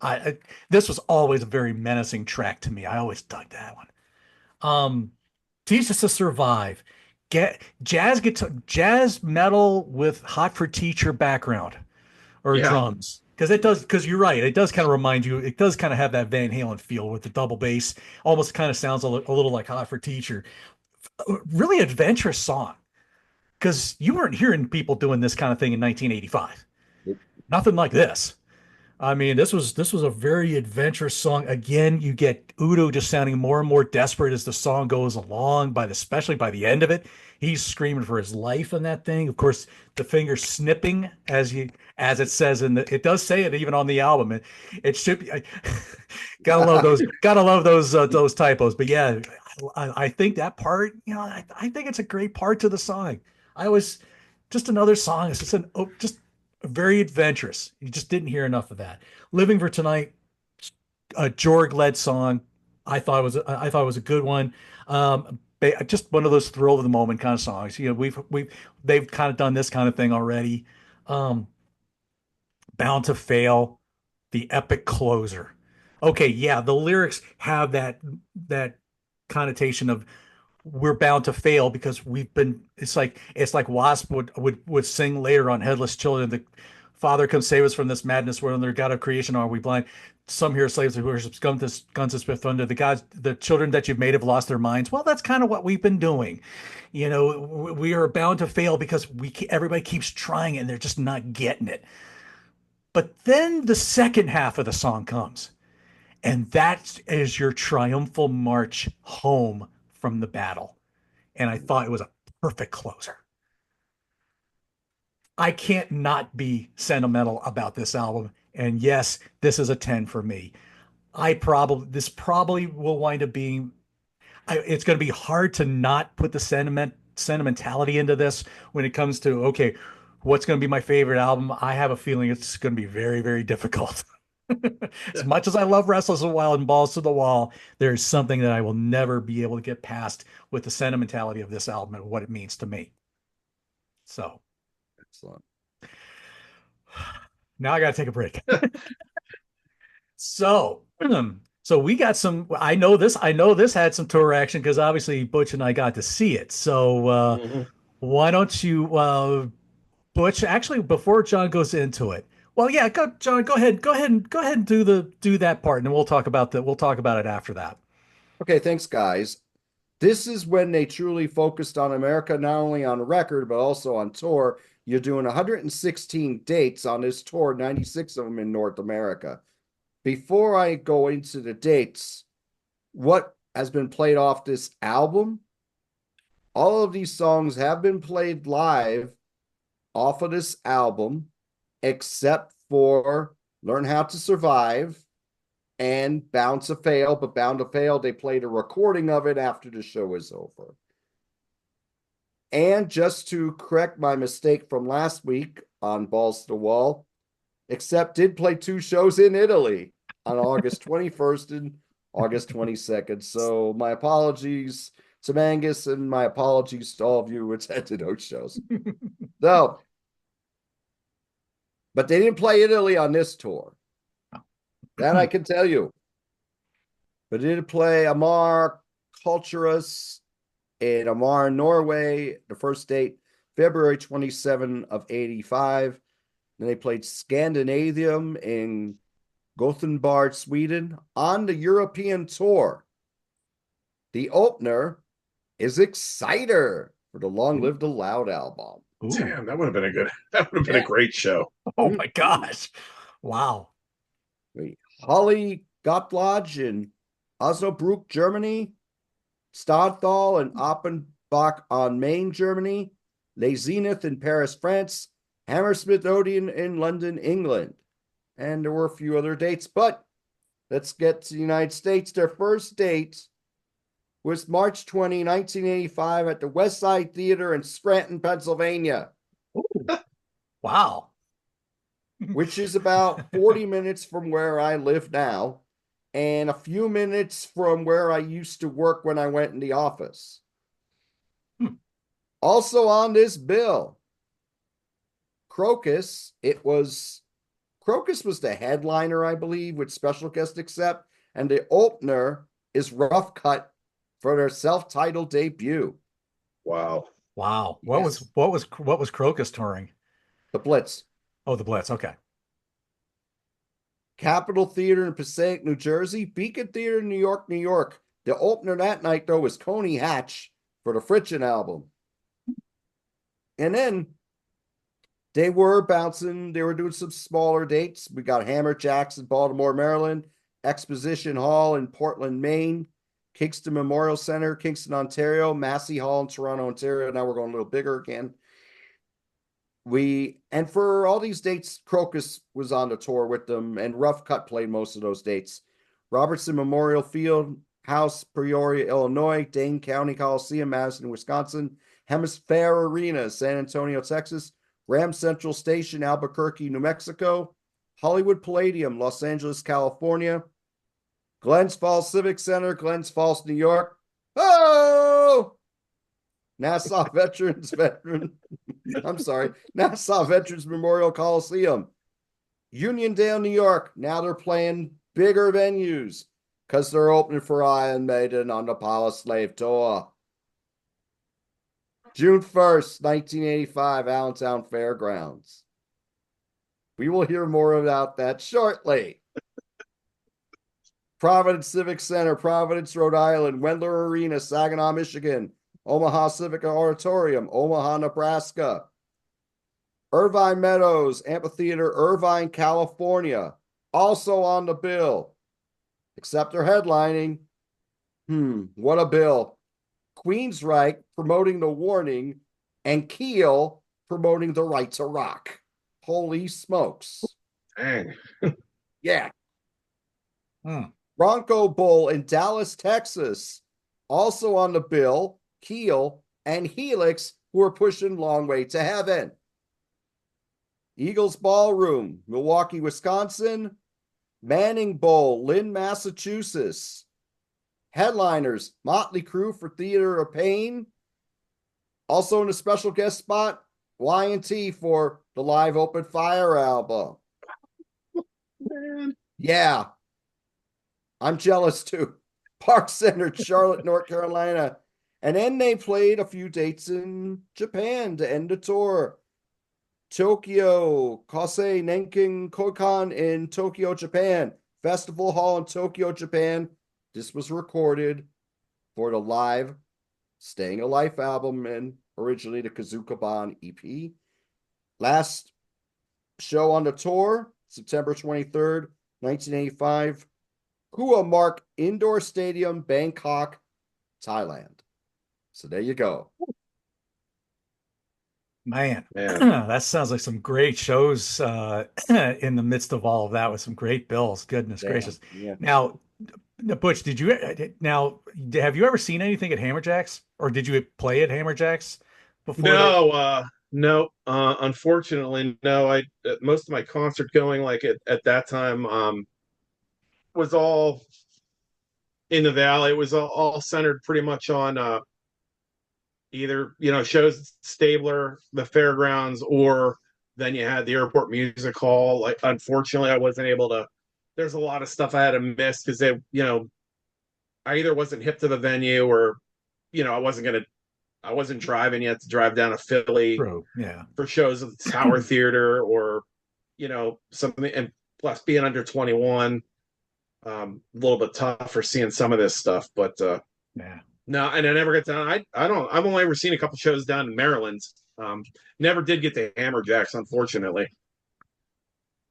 [SPEAKER 1] I this was always a very menacing track to me. I always dug that one. Teach Us to Survive. Get jazz guitar, jazz metal with Hot for Teacher background or
[SPEAKER 3] Yeah.
[SPEAKER 1] drums. Because you're right, it does kind of remind you, it does kind of have that Van Halen feel with the double bass. Almost kind of sounds a little like Hot for Teacher. Really adventurous song. Because you weren't hearing people doing this kind of thing in 1985. Nothing like this. I mean, this was a very adventurous song. Again, you get Udo just sounding more and more desperate as the song goes along. Especially by the end of it, he's screaming for his life in that thing. Of course, the finger snipping as it says it does say it even on the album. It should be. Gotta love those typos. But yeah, I think that part. I think it's a great part to the song. I was just another song. It's just very adventurous. You just didn't hear enough of that. Living for Tonight, a Jorg led song. I thought it was a good one. Just one of those thrill of the moment kind of songs. You know, they've kind of done this kind of thing already. Um, Bound to Fail, the epic closer. Okay, yeah, the lyrics have that connotation of we're bound to fail because we've been it's like Wasp would sing later on Headless Children. The Father, come save us from this madness. We're under God of creation. Are we blind? Some here slaves who worship guns to spit thunder. The children that you've made have lost their minds. Well, that's kind of what we've been doing. You know, we are bound to fail because everybody keeps trying and they're just not getting it. But then the second half of the song comes, and that is your triumphal march home from the battle. And I thought it was a perfect closer. I can't not be sentimental about this album. And yes, this is a 10 for me. This probably will wind up being, it's going to be hard to not put the sentimentality into this when it comes to, okay, what's going to be my favorite album? I have a feeling it's going to be very, very difficult. As much as I love Restless and Wild and Balls to the Wall, there's something that I will never be able to get past with the sentimentality of this album and what it means to me. So
[SPEAKER 2] Excellent.
[SPEAKER 1] now I got to take a break. So, so we got some. I know this had some tour action because obviously Butch and I got to see it. So,
[SPEAKER 2] Mhm.
[SPEAKER 1] why don't you, Butch? Actually, before John goes into it, well, yeah, go, John. Go ahead and do that part, and then we'll talk about it after that.
[SPEAKER 2] Okay, thanks, guys. This is when they truly focused on America, not only on record, but also on tour. You're doing 116 dates on this tour, 96 of them in North America. Before I go into the dates, what has been played off this album? All of these songs have been played live off of this album, except for Learn How to Survive and Bound to Fail. But Bound to Fail, they played a recording of it after the show is over. And just to correct my mistake from last week on Balls to the Wall, Accept did play two shows in Italy on August 21st and August 22nd. So my apologies to Mangus and my apologies to all of you who attended those shows. No, but they didn't play Italy on this tour. That I can tell you. But they did play Amar Culturus in Amar, Norway, the first date, February 27 of 85. Then they played Scandinavium in Gothenburg, Sweden on the European tour. The opener is Exciter for the Long Live the Loud album.
[SPEAKER 1] Ooh.
[SPEAKER 3] Damn, that would have been a great show.
[SPEAKER 1] Oh my gosh. Wow.
[SPEAKER 2] Holly Gottlage in Osnabrück, Germany. Stadthal and Offenbach on Main, Germany. Les Zenith in Paris, France. Hammersmith Odeon in London, England. And there were a few other dates, but let's get to the United States. Their first date was March 20, 1985 at the West Side Theater in Scranton, Pennsylvania.
[SPEAKER 1] Wow.
[SPEAKER 2] Which is about 40 minutes from where I live now and a few minutes from where I used to work when I went in the office. Also on this bill, Crocus was the headliner, I believe, with special guest Accept, and the opener is Rough Cut for their self-titled debut.
[SPEAKER 3] Wow.
[SPEAKER 1] Wow.
[SPEAKER 2] Yes.
[SPEAKER 1] What was Crocus touring?
[SPEAKER 2] The Blitz.
[SPEAKER 1] Oh, the Blitz. Okay.
[SPEAKER 2] Capitol Theater in Passaic, New Jersey. Beacon Theater in New York, New York. The opener that night, though, was Coney Hatch for the Friction album. And then they were bouncing. They were doing some smaller dates. We got Hammer Jacks in Baltimore, Maryland. Exposition Hall in Portland, Maine. Kingston Memorial Center, Kingston, Ontario. Massey Hall in Toronto, Ontario. Now we're going a little bigger again. And for all these dates, Crocus was on the tour with them, and Rough Cut played most of those dates. Robertson Memorial Field House, Peoria, Illinois, Dane County Coliseum, Madison, Wisconsin, Hemisphere Arena, San Antonio, Texas, Graham Central Station, Albuquerque, New Mexico, Hollywood Palladium, Los Angeles, California, Glens Falls Civic Center, Glens Falls, New York. Oh! Nassau Veterans Memorial Coliseum, Uniondale, New York. Now they're playing bigger venues because they're opening for Iron Maiden on the Power Slave Tour. June 1st, 1985, Allentown Fairgrounds. We will hear more about that shortly. Providence Civic Center, Providence, Rhode Island, Wendler Arena, Saginaw, Michigan, Omaha Civic Auditorium, Omaha, Nebraska. Irvine Meadows Amphitheater, Irvine, California, also on the bill, except they're headlining. What a bill. Queensryche promoting The Warning and Keel promoting The Right to Rock. Holy smokes.
[SPEAKER 3] Dang.
[SPEAKER 2] Yeah. Bronco Bowl in Dallas, Texas, also on the bill, Keel and Helix, who are pushing Long Way to Heaven. Eagles Ballroom, Milwaukee, Wisconsin. Manning Bowl, Lynn, Massachusetts. Headliners, Motley Crue for Theater of Pain. Also in a special guest spot, Y&T for the Live Open Fire album.
[SPEAKER 3] Man.
[SPEAKER 2] Yeah. I'm jealous too. Park Center, Charlotte, North Carolina. And then they played a few dates in Japan to end the tour. Tokyo, Kosei Nenkin Kokan in Tokyo, Japan. Festival Hall in Tokyo, Japan. This was recorded for the live Staying Alive album and originally the Kazukaban EP. Last show on the tour, September 23rd, 1985. Hua Mark Indoor Stadium, Bangkok, Thailand. So there you go.
[SPEAKER 1] Man, that sounds like some great shows in the midst of all of that with some great bills. Goodness gracious.
[SPEAKER 2] Yeah.
[SPEAKER 1] Now, Butch, have you ever seen anything at Hammerjacks or did you play at Hammerjacks before?
[SPEAKER 3] No, unfortunately, no. Most of my concert going like at that time was all in the Valley. It was all centered pretty much on either shows at Stabler, the fairgrounds, or then you had the Airport Music Hall. Like, unfortunately, I wasn't able to. There's a lot of stuff I had to miss because I either wasn't hip to the venue or I wasn't driving yet to drive down to Philly for shows at the Tower Theater or something. And plus being under 21, a little bit tough for seeing some of this stuff. But no, and I never get down. I've only ever seen a couple shows down in Maryland. Never did get to Hammerjacks, unfortunately.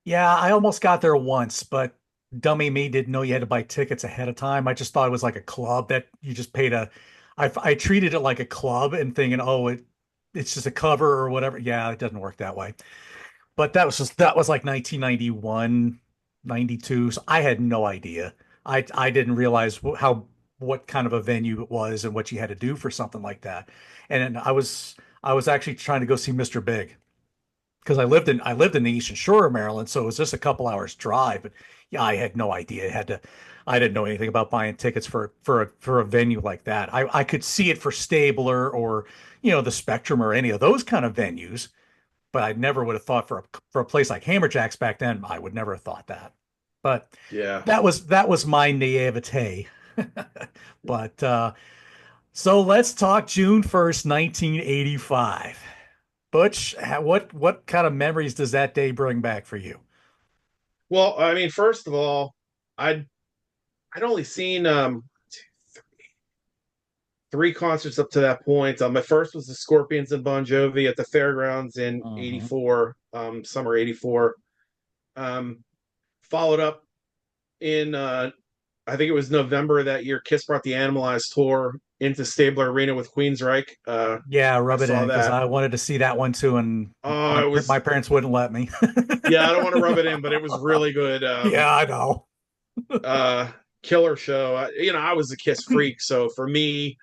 [SPEAKER 1] Yeah, I almost got there once, but dummy me didn't know you had to buy tickets ahead of time. I just thought it was like a club that you just paid I treated it like a club and thinking, oh, it's just a cover or whatever. Yeah, it doesn't work that way. But that was like 1991, 92. So I had no idea. I didn't realize what kind of a venue it was and what you had to do for something like that. And I was actually trying to go see Mr. Big because I lived in the Eastern Shore of Maryland, so it was just a couple hours drive. But yeah, I had no idea. I didn't know anything about buying tickets for a venue like that. I could see it for Stabler or the Spectrum or any of those kind of venues, but I never would have thought for a place like Hammerjacks back then. I would never have thought that. But
[SPEAKER 3] yeah,
[SPEAKER 1] that was my naivete. But so let's talk June 1st, 1985. Butch, what kind of memories does that day bring back for you?
[SPEAKER 3] Well, I mean, first of all, I'd only seen three concerts up to that point. My first was the Scorpions and Bon Jovi at the Fairgrounds in '84, summer '84. Followed up in I think it was November of that year. Kiss brought the Animalized tour into Stabler Arena with Queensryche.
[SPEAKER 1] Yeah, rub it in because I wanted to see that one too, and my parents wouldn't let me.
[SPEAKER 3] Yeah, I don't want to rub it in, but it was really good.
[SPEAKER 1] Yeah, I know.
[SPEAKER 3] Killer show. I was a Kiss freak, so for me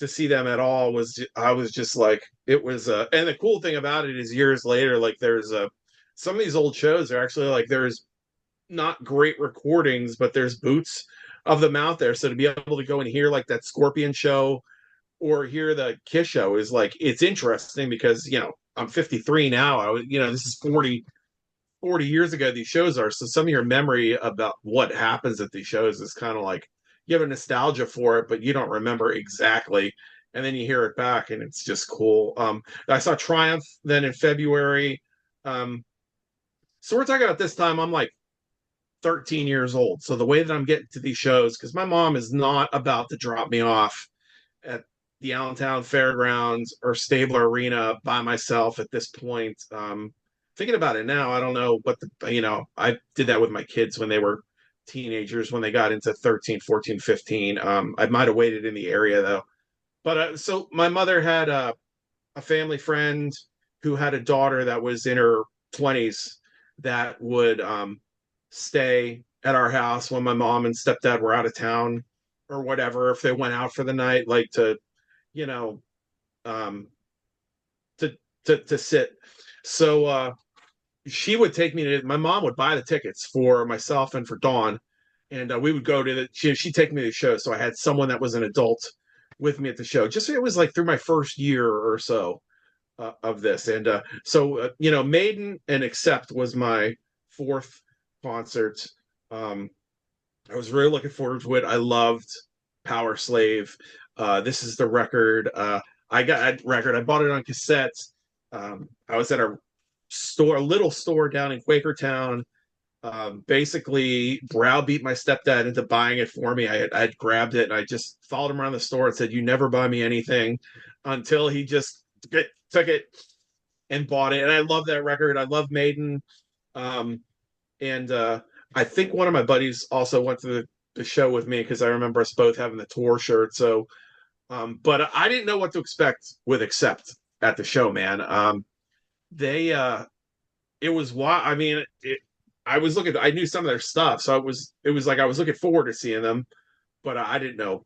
[SPEAKER 3] to see them at all was I was just like it was and the cool thing about it is years later like there's some of these old shows are actually like there's not great recordings but there's boots of them out there, so to be able to go and hear like that Scorpion show or hear the Kiss show is like it's interesting because I'm 53 now. This is 40 years ago these shows are, so some of your memory about what happens at these shows is kind of like you have a nostalgia for it but you don't remember exactly, and then you hear it back and it's just cool. I saw Triumph then in February. So we're talking about this time I'm like 13 years old, so the way that I'm getting to these shows, because my mom is not about to drop me off at the Allentown Fairgrounds or Stabler Arena by myself at this point. Thinking about it now, I don't know what I did that with my kids when they were teenagers, when they got into 13, 14, 15. I might have waited in the area though. But so my mother had a family friend who had a daughter that was in her 20s that would stay at our house when my mom and stepdad were out of town or whatever, if they went out for the night, like to you know, um, to sit. So she would take me to. My mom would buy the tickets for myself and for Dawn, and we would go to the. She'd take me to the show, so I had someone that was an adult with me at the show. Just it was like through my first year or so of this, and Maiden and Accept was my fourth concert. Um, I was really looking forward to it. I loved Power Slave. This is the record. I got a record. I bought it on cassette. I was at a store, a little store down in Quakertown. Basically, browbeat my stepdad into buying it for me. I had grabbed it and I just followed him around the store and said, "You never buy me anything," until he just took it and bought it. And I love that record. I love Maiden. And I think one of my buddies also went to the show with me because I remember us both having the tour shirt. So, but I didn't know what to expect with Accept at the show, man. They, it was why I mean, I was looking. I knew some of their stuff, so it was like I was looking forward to seeing them, but I didn't know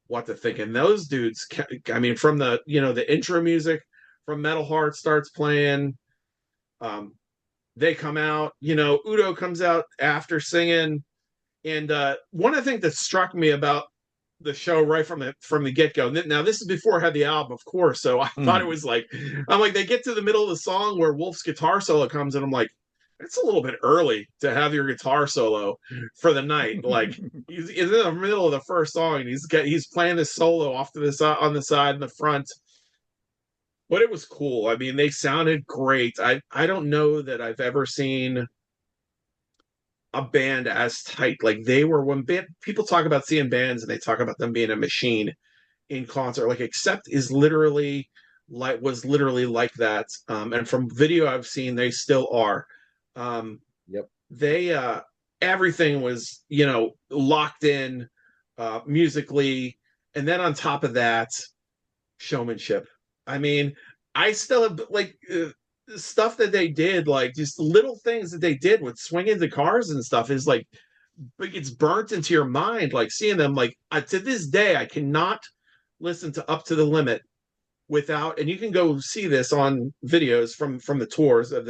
[SPEAKER 3] what to think. And those dudes, I mean, from the intro music from Metal Heart starts playing. Um, they come out, Udo comes out after singing. And one of the things that struck me about the show right from the get go. Now this is before I had the album, of course. So I thought it was like, I'm like, they get to the middle of the song where Wolf's guitar solo comes, and I'm like, it's a little bit early to have your guitar solo for the night. Like he's in the middle of the first song, and he's playing this solo off to the side, on the side and the front. But it was cool. I mean, they sounded great. I don't know that I've ever seen a band as tight. Like they were when people talk about seeing bands and they talk about them being a machine in concert. Like Accept is literally was literally like that. And from video I've seen, they still are.
[SPEAKER 2] Yep.
[SPEAKER 3] They everything was locked in musically, and then on top of that, showmanship. I mean, I still have like stuff that they did, like just little things that they did with swinging the cars and stuff is like it's burnt into your mind. Like seeing them, like to this day, I cannot listen to Up to the Limit without, and you can go see this on videos from the tours of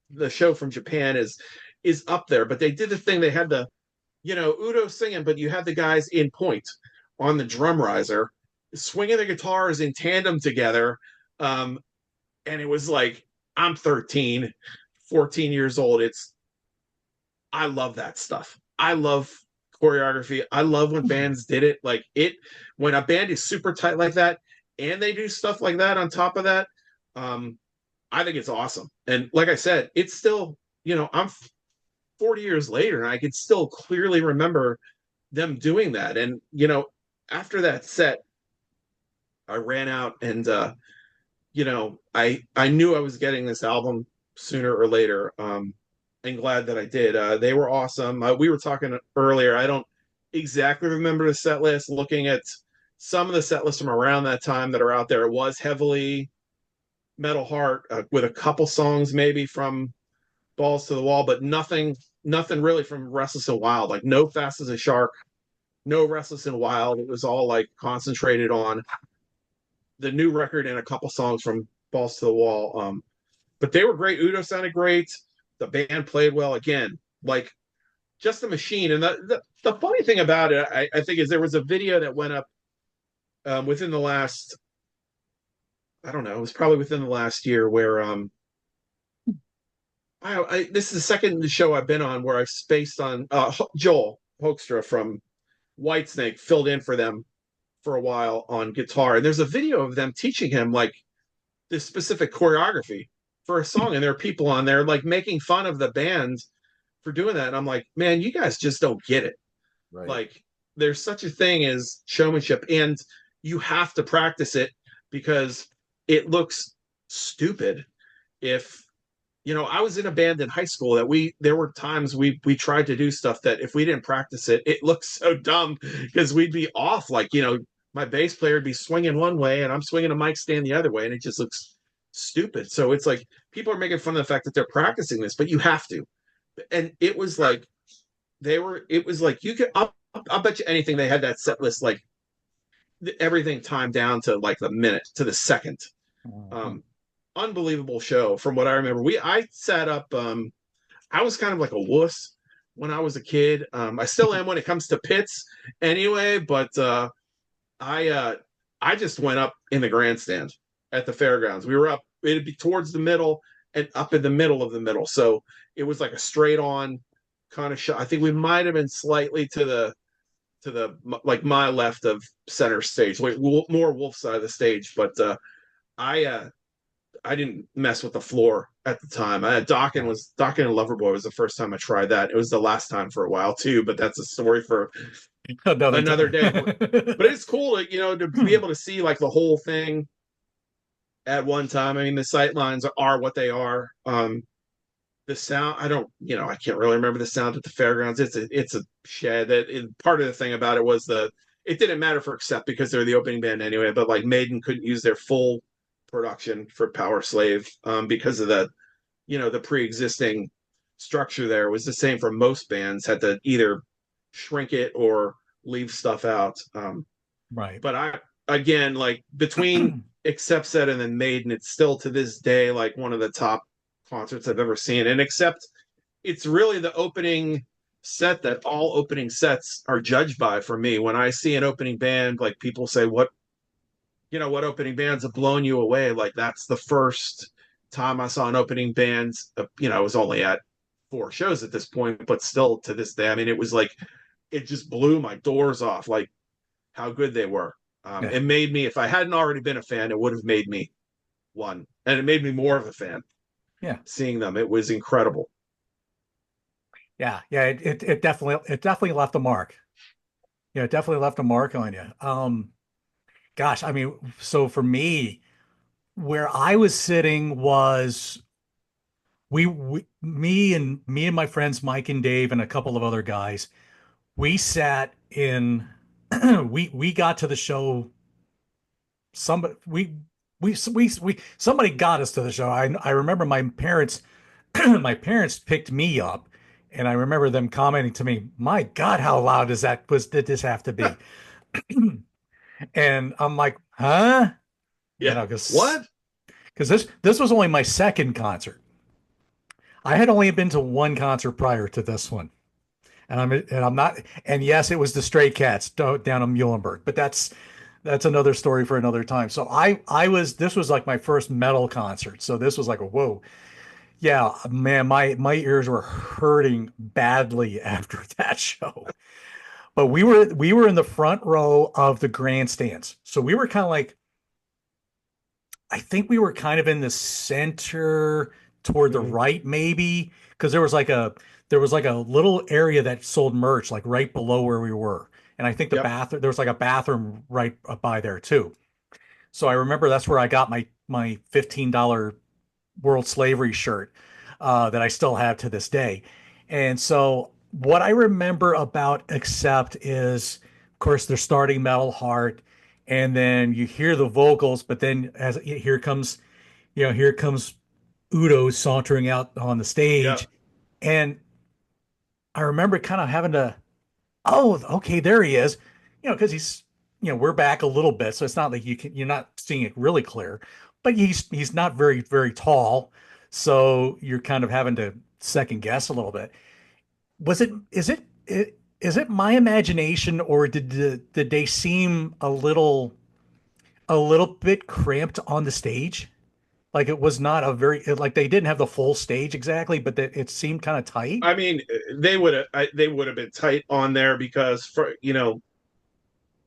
[SPEAKER 3] the show from Japan is up there. But they did the thing. They had the Udo singing, but you had the guys in point on the drum riser swinging the guitars in tandem together. And it was like, I'm 13, 14 years old. I love that stuff. I love choreography. I love when bands did it. Like when a band is super tight like that and they do stuff like that on top of that, I think it's awesome. And like I said, it's still, I'm 40 years later and I can still clearly remember them doing that. And, after that set, I ran out and I knew I was getting this album sooner or later. And glad that I did. They were awesome. We were talking earlier. I don't exactly remember the set list. Looking at some of the set lists from around that time that are out there, it was heavily Metal Heart with a couple songs maybe from Balls to the Wall, but nothing really from Restless and Wild. Like no Fast as a Shark no Restless and Wild. It was all like concentrated on the new record and a couple songs from Balls to the Wall. But they were great. Udo sounded great. The band played well. Again, like just a machine. And the funny thing about it, I think, is there was a video that went up within the last, I don't know, it was probably within the last year where this is the second show I've been on where I've spaced on Joel Hoekstra from Whitesnake filled in for them for a while on guitar. And there's a video of them teaching him like this specific choreography for a song. And there are people on there like making fun of the band for doing that. And I'm like, man, you guys just don't get it.
[SPEAKER 2] Right.
[SPEAKER 3] Like there's such a thing as showmanship, and you have to practice it because it looks stupid if I was in a band in high school that there were times we tried to do stuff that if we didn't practice it, it looked so dumb because we'd be off. Like, my bass player would be swinging one way and I'm swinging a mic stand the other way, and it just looks stupid. So it's like people are making fun of the fact that they're practicing this, but you have to. And it was like it was like I'll bet you anything they had that set list like everything timed down to like the minute to the second.
[SPEAKER 1] Mhm.
[SPEAKER 3] Um, Unbelievable show from what I remember. I sat up. I was kind of like a wuss when I was a kid. I still am when it comes to pits, anyway. But I uh, I just went up in the grandstand at the fairgrounds. We were up. It'd be towards the middle and up in the middle of the middle. So it was like a straight on kind of shot. I think we might have been slightly to the like my left of center stage, like more Wolf side of the stage. But I uh, I didn't mess with the floor at the time.
[SPEAKER 1] Yeah.
[SPEAKER 3] Docking and Loverboy was the first time I tried that. It was the last time for a while too, but that's a story for
[SPEAKER 1] Another
[SPEAKER 3] another
[SPEAKER 1] time.
[SPEAKER 3] day. But it's cool to to be able to see like the whole thing at one time. I mean, the sight lines are what they are. The sound, I don't, I can't really remember the sound at the fairgrounds. It's a shed. Part of the thing about it was it didn't matter for Accept because they're the opening band anyway. But like Maiden couldn't use their full production for Power Slave because of the pre-existing structure. There was the same for most bands, had to either shrink it or leave stuff out.
[SPEAKER 1] Right.
[SPEAKER 3] But again, like between Accept set and then Maiden, it's still to this day like one of the top concerts I've ever seen. And Accept, it's really the opening set that all opening sets are judged by for me. When I see an opening band, like people say, what opening bands have blown you away? Like that's the first time I saw an opening band. I was only at 4 shows at this point, but still to this day, I mean, it was like it just blew my doors off, like how good they were.
[SPEAKER 1] Yeah.
[SPEAKER 3] It made me, if I hadn't already been a fan, it would have made me one, and it made me more of a fan
[SPEAKER 1] Yeah.
[SPEAKER 3] seeing them. It was incredible.
[SPEAKER 1] Yeah. Yeah. It definitely left a mark. Yeah, it definitely left a mark on you. Gosh, I mean, so for me, where I was sitting was me and my friends Mike and Dave and a couple of other guys, we sat in we got to the show. Somebody we somebody got us to the show. I remember my parents my parents picked me up, and I remember them commenting to me, "My God, how loud did this have to be?" And I'm like, "Huh?"
[SPEAKER 3] Yeah.
[SPEAKER 1] Because
[SPEAKER 3] What?
[SPEAKER 1] this was only my second concert. I had only been to one concert prior to this one. And I'm not, and yes, it was the Stray Cats down in Muhlenberg, but that's another story for another time. So this was like my first metal concert. So this was like a whoa. Yeah, man, my ears were hurting badly after that show. But we were in the front row of the grandstands. So we were kind of like, I think we were kind of in the center toward the
[SPEAKER 3] Mhm.
[SPEAKER 1] right, maybe, because there was like a little area that sold merch, like right below where we were. And I think the
[SPEAKER 3] Yep.
[SPEAKER 1] bathroom there was like a bathroom right up by there too. So I remember that's where I got my $15 World Slavery shirt that I still have to this day. And so what I remember about Accept is, of course, they're starting Metal Heart, and then you hear the vocals, but then as here comes Udo sauntering out on the
[SPEAKER 3] Yep.
[SPEAKER 1] stage, and I remember kind of having to Oh, okay, there he is. Because he's, we're back a little bit, so it's not like you're not seeing it really clear, but he's not very, very tall, so you're kind of having to second guess a little bit. Is it my imagination, or did they seem a little bit cramped on the stage? Like it was not a very like they didn't have the full stage exactly, but it seemed kind of tight.
[SPEAKER 3] I mean, they would have been tight on there because for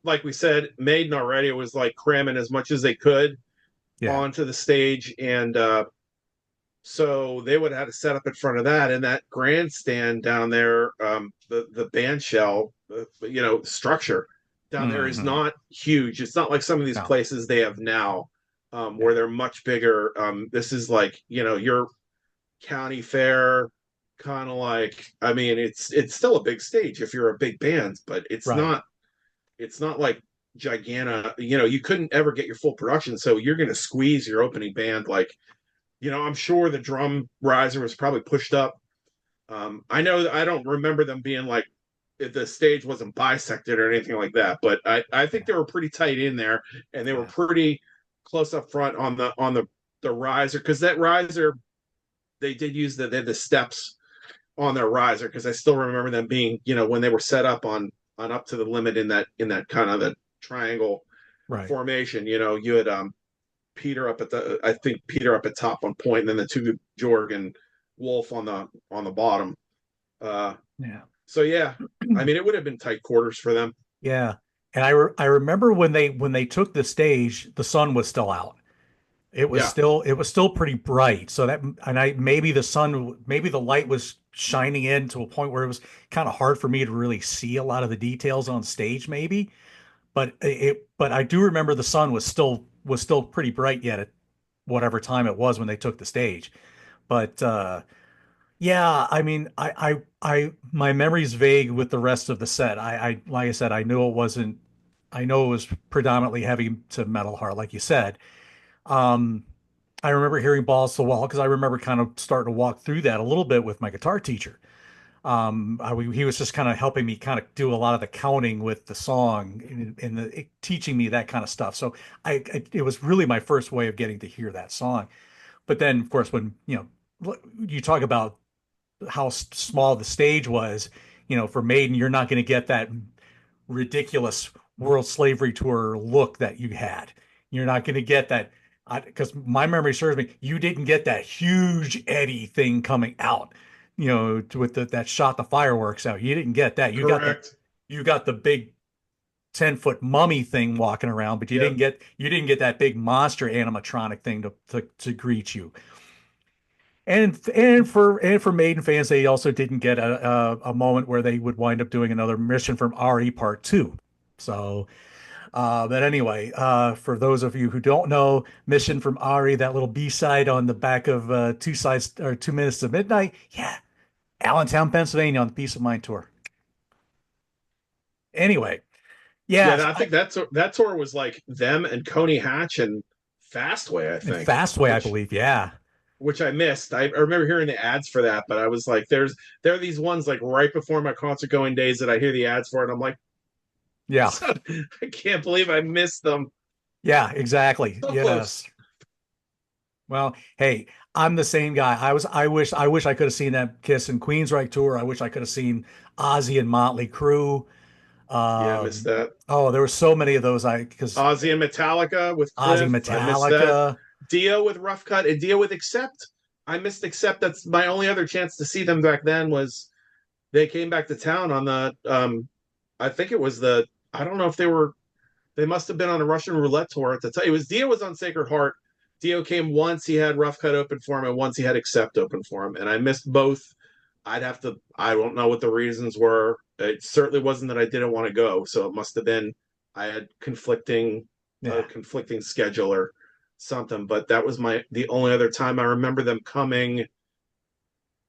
[SPEAKER 3] like we said, Maiden already was like cramming as much as they could
[SPEAKER 1] Yeah.
[SPEAKER 3] onto the stage, and so they would have had to set up in front of that and that grandstand down there. The band shell, structure down there is
[SPEAKER 1] Hmm.
[SPEAKER 3] not huge. It's not like some of these
[SPEAKER 1] No.
[SPEAKER 3] places they have now,
[SPEAKER 1] Yeah.
[SPEAKER 3] where they're much bigger. This is like your county fair, kind of like. I mean, it's still a big stage if you're a big band, but it's
[SPEAKER 1] Right.
[SPEAKER 3] not. It's not like gigantic. You couldn't ever get your full production, so you're going to squeeze your opening band like I'm sure the drum riser was probably pushed up. I know I don't remember them being like the stage wasn't bisected or anything like that, but I think
[SPEAKER 1] Yeah.
[SPEAKER 3] they were pretty tight in there, and they were
[SPEAKER 1] Yeah.
[SPEAKER 3] pretty close up front on the riser because that riser they did use they had the steps on their riser because I still remember them being when they were set up on up to the limit in that kind of the triangle
[SPEAKER 1] Right.
[SPEAKER 3] formation. You had Peter up at the I think Peter up at top on point, and then the two Jorg and Wolf on the bottom. Uh,
[SPEAKER 1] Yeah.
[SPEAKER 3] so yeah, I mean it would have been tight quarters for them.
[SPEAKER 1] Yeah. And I remember when they took the stage, the sun was still out.
[SPEAKER 3] Yeah,
[SPEAKER 1] It was still pretty bright. So that and I maybe the light was shining in to a point where it was kind of hard for me to really see a lot of the details on stage maybe. But I do remember the sun was still pretty bright yet at whatever time it was when they took the stage. But yeah, I mean, my memory's vague with the rest of the set. Like I said, I know it was predominantly heavy to metal hard, like you said. Um, I remember hearing Balls to the Wall because I remember kind of starting to walk through that a little bit with my guitar teacher. He was just kind of helping me kind of do a lot of the counting with the song teaching me that kind of stuff. So it was really my first way of getting to hear that song. But then, of course, when you talk about how small the stage was, for Maiden, you're not going to get that ridiculous World Slavery Tour look that you had. You're not going to get that because my memory serves me. You didn't get that huge Eddie thing coming out, with that shot the fireworks out. You didn't get that.
[SPEAKER 3] correct.
[SPEAKER 1] You got the big 10-foot mummy thing walking around, but
[SPEAKER 3] Yep.
[SPEAKER 1] you didn't get that big monster animatronic thing to greet you. And for Maiden fans, they also didn't get a moment where they would wind up doing another Mission from RE Part Two. So, but anyway, for those of you who don't know, Mission from RE, that little B side on the back of Two Sides or 2 Minutes to Midnight, yeah, Allentown, Pennsylvania on the Peace of Mind tour. Anyway,
[SPEAKER 3] Yeah,
[SPEAKER 1] yes,
[SPEAKER 3] I think that tour was like them and Coney Hatch and Fastway, I
[SPEAKER 1] and
[SPEAKER 3] think,
[SPEAKER 1] Fastway, I believe, yeah,
[SPEAKER 3] which I missed. I remember hearing the ads for that, but I was like, there are these ones like right before my concert going days that I hear the ads for, and I'm like,
[SPEAKER 1] yeah,
[SPEAKER 3] so, I can't believe I missed them.
[SPEAKER 1] yeah, exactly,
[SPEAKER 3] So
[SPEAKER 1] yes.
[SPEAKER 3] close.
[SPEAKER 1] Well, hey, I'm the same guy. I wish I could have seen that Kiss and Queensryche tour. I wish I could have seen Ozzy and Motley Crue.
[SPEAKER 3] Yeah, I missed
[SPEAKER 1] Um,
[SPEAKER 3] that.
[SPEAKER 1] oh, there were so many of those. Because
[SPEAKER 3] Ozzy and Metallica with
[SPEAKER 1] Ozzy
[SPEAKER 3] Cliff. I missed that.
[SPEAKER 1] Metallica.
[SPEAKER 3] Dio with Rough Cut and Dio with Accept. I missed Accept. That's my only other chance to see them back then was they came back to town on the I think it was I don't know if they must have been on a Russian roulette tour at the time. It was Dio was on Sacred Heart. Dio came once he had Rough Cut open for him and once he had Accept open for him. And I missed both. I don't know what the reasons were. It certainly wasn't that I didn't want to go. So it must have been I had
[SPEAKER 1] Yeah.
[SPEAKER 3] conflicting schedule or something. But that was the only other time I remember them coming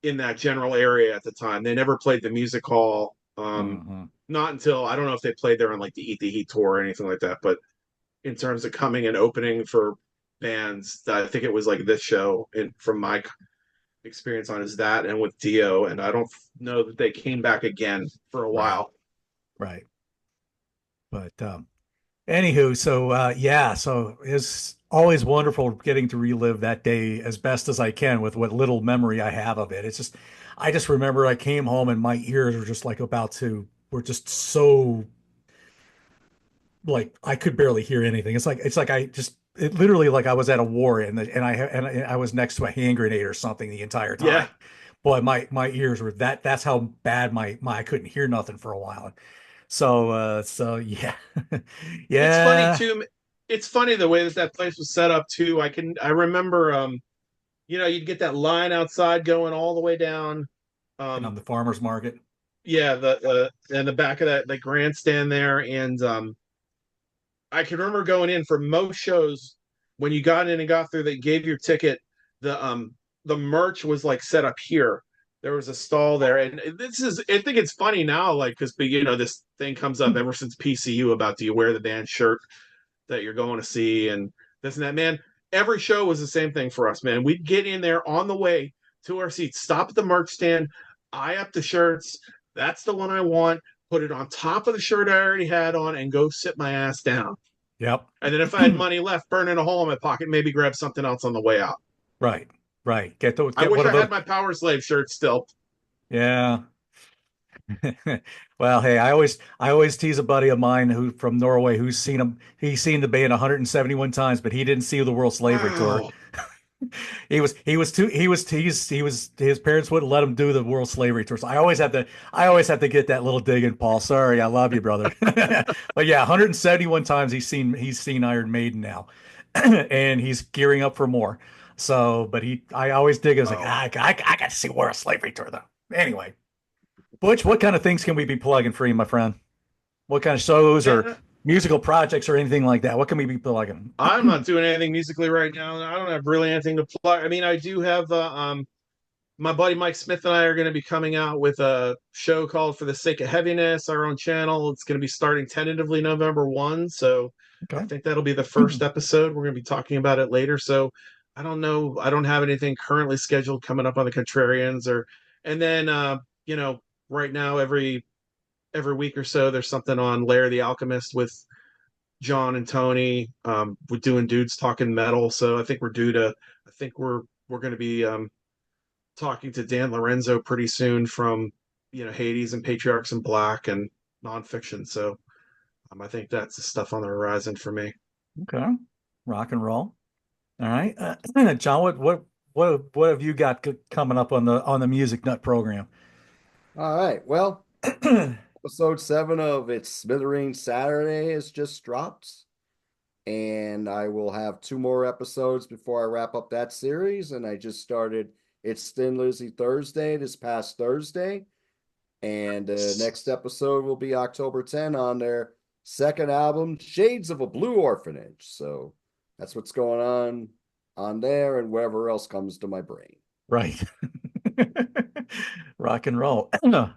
[SPEAKER 3] in that general area at the time. They never played the music hall.
[SPEAKER 1] Hmm.
[SPEAKER 3] Not until I don't know if they played there on like the Eat the Heat tour or anything like that. But in terms of coming and opening for bands, I think it was like this show. And from my experience on is that and with Dio, and I don't know that they came back again for a
[SPEAKER 1] Right.
[SPEAKER 3] while.
[SPEAKER 1] right. But anywho, so yeah, so it's always wonderful getting to relive that day as best as I can with what little memory I have of it. It's just, I just remember I came home and my ears were just like were just so like I could barely hear anything. It's like I just it literally like I was at a war and I was next to a hand grenade or something the entire
[SPEAKER 3] Yeah,
[SPEAKER 1] time. Boy, my ears were that's how bad my I couldn't hear nothing for a while. So yeah.
[SPEAKER 3] it's funny
[SPEAKER 1] Yeah.
[SPEAKER 3] too. It's funny the way that that place was set up too. I remember you'd get that line outside going all the way down.
[SPEAKER 1] On
[SPEAKER 3] Um,
[SPEAKER 1] the farmer's market.
[SPEAKER 3] yeah, the and the back of that the grandstand there, and I can remember going in for most shows when you got in and got through. They gave your ticket. The merch was like set up here. There was a stall there, and this is I think it's funny now, like because this thing comes up ever since PCU about do you wear the band shirt that you're going to see and this and that. Man, every show was the same thing for us, man. We'd get in there on the way to our seats, stop at the merch stand, eye up the shirts. That's the one I want. Put it on top of the shirt I already had on and go sit my ass down.
[SPEAKER 1] Yep.
[SPEAKER 3] And then if I had money left, burn in a hole in my pocket, maybe grab something else on the way out.
[SPEAKER 1] Right. Right.
[SPEAKER 3] I
[SPEAKER 1] Get
[SPEAKER 3] wish
[SPEAKER 1] one of
[SPEAKER 3] I
[SPEAKER 1] those.
[SPEAKER 3] had my Power Slave shirt still.
[SPEAKER 1] Yeah. Well, hey, I always tease a buddy of mine who from Norway he's seen the band 171 times, but he didn't see the World Slavery Tour.
[SPEAKER 3] Wow.
[SPEAKER 1] He was too he was his parents wouldn't let him do the World Slavery Tour. So I always have to get that little dig in, Paul. Sorry, I love you, brother. But yeah, 171 times he's seen Iron Maiden now. And he's gearing up for more. So, but I always dig it. I was like,
[SPEAKER 3] Oh,
[SPEAKER 1] I got to see World Slavery Tour though. Anyway, Butch, what kind of things can we be plugging for you, my friend? What kind of shows or
[SPEAKER 3] man,
[SPEAKER 1] musical projects or anything like that? What can we be plugging?
[SPEAKER 3] I'm not doing anything musically right now. I don't have really anything to plug. I mean, I do have my buddy Mike Smith and I are going to be coming out with a show called For the Sake of Heaviness, our own channel. It's going to be starting tentatively November 1. So I
[SPEAKER 1] Okay.
[SPEAKER 3] think that'll be the first episode. We're going to be talking about it later. So I don't know. I don't have anything currently scheduled coming up on the Contrarians and then, you know, right now, every week or so, there's something on Lair the Alchemist with John and Tony. We're doing dudes talking metal. So I think we're going to be, talking to Dan Lorenzo pretty soon from Hades and Patriarchs in Black and nonfiction. So I think that's the stuff on the horizon for me.
[SPEAKER 1] Okay. Rock and roll. All right. John, what have you got coming up on the Music Nut program?
[SPEAKER 2] All right. Well, episode 7 of It's Smithereen Saturday has just dropped. And I will have 2 more episodes before I wrap up that series. And I just started It's Thin Lizzy Thursday this past Thursday. And the next episode will be October 10 on their second album, Shades of a Blue Orphanage. So that's what's going on there and whatever else comes to my brain.
[SPEAKER 1] Right. Rock and roll.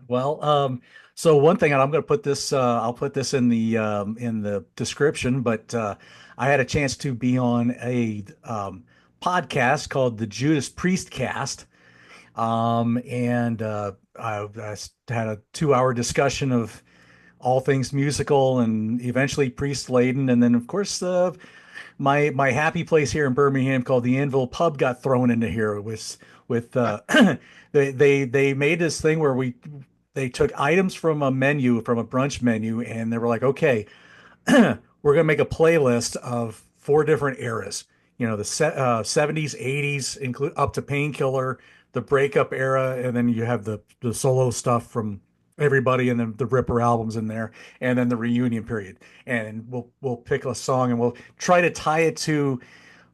[SPEAKER 1] Well, so one thing, and I'm going to put this, I'll put this in the description, but I had a chance to be on a podcast called the Judas Priest Cast, and I had a 2 hour discussion of all things musical and eventually priest laden, and then of course my happy place here in Birmingham called the Anvil Pub got thrown into here with they made this thing where they took items from a menu from a brunch menu and they were like, okay, we're gonna make a playlist of 4 different eras. You know, the 70s, 80s, include up to Painkiller, the breakup era, and then you have the solo stuff from everybody, and then the Ripper albums in there, and then the reunion period. And we'll pick a song and we'll try to tie it to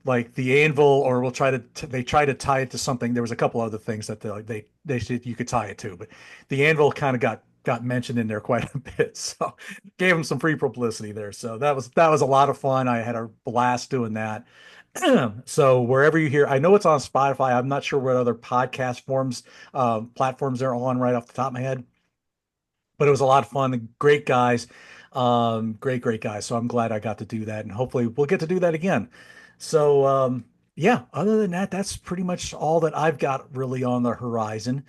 [SPEAKER 1] like the Anvil, or we'll try to they try to tie it to something. There was a couple other things that they said you could tie it to, but the Anvil kind of got mentioned in there quite a bit, so gave them some free publicity there. So that was a lot of fun. I had a blast doing that. So wherever you hear, I know it's on Spotify. I'm not sure what other podcast forms platforms they're on right off the top of my head, but it was a lot of fun. Great guys, great guys. So I'm glad I got to do that, and hopefully we'll get to do that again. So yeah, other than that, that's pretty much all that I've got really on the horizon.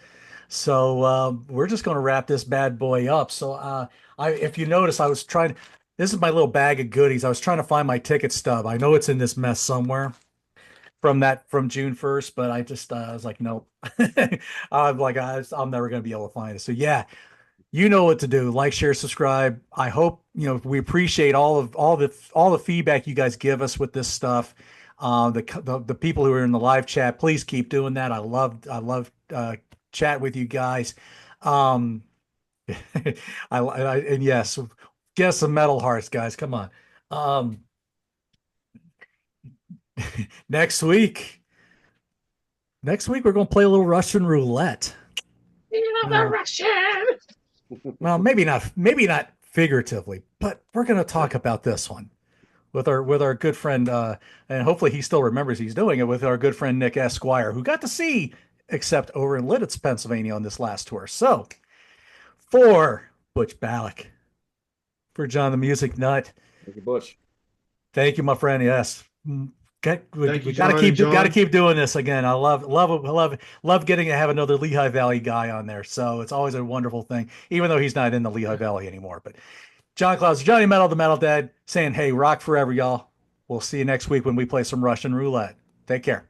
[SPEAKER 1] So we're just going to wrap this bad boy up. So if you notice, I was trying. This is my little bag of goodies. I was trying to find my ticket stub. I know it's in this mess somewhere from June 1st, but I just I was like, nope. I'm like, I'm never going to be able to find it. So yeah, you know what to do. Like, share, subscribe. I hope, we appreciate all the feedback you guys give us with this stuff. The people who are in the live chat, please keep doing that. I love chat with you guys. Um, and yes, get some metal hearts, guys. Come on. Um, next week, we're going to play a little Russian roulette.
[SPEAKER 3] You know the
[SPEAKER 1] Uh,
[SPEAKER 3] Russian.
[SPEAKER 1] well, maybe not figuratively, but we're going to talk about this one with our good friend, and hopefully he still remembers he's doing it with our good friend Nick Esquire, who got to see except over in Lidditz, Pennsylvania on this last tour. So for Butch Balich, for John the Music Nut,
[SPEAKER 2] Thank you, Butch.
[SPEAKER 1] thank you, my friend. Yes.
[SPEAKER 3] Thank you,
[SPEAKER 1] We gotta
[SPEAKER 3] John and
[SPEAKER 1] gotta
[SPEAKER 3] John.
[SPEAKER 1] keep doing this again. I love getting to have another Lehigh Valley guy on there. So it's always a wonderful thing, even though he's not in the Lehigh Valley anymore. But John Clouds, Johnny Metal, the Metal Dad, saying, hey, rock forever, y'all. We'll see you next week when we play some Russian roulette. Take care.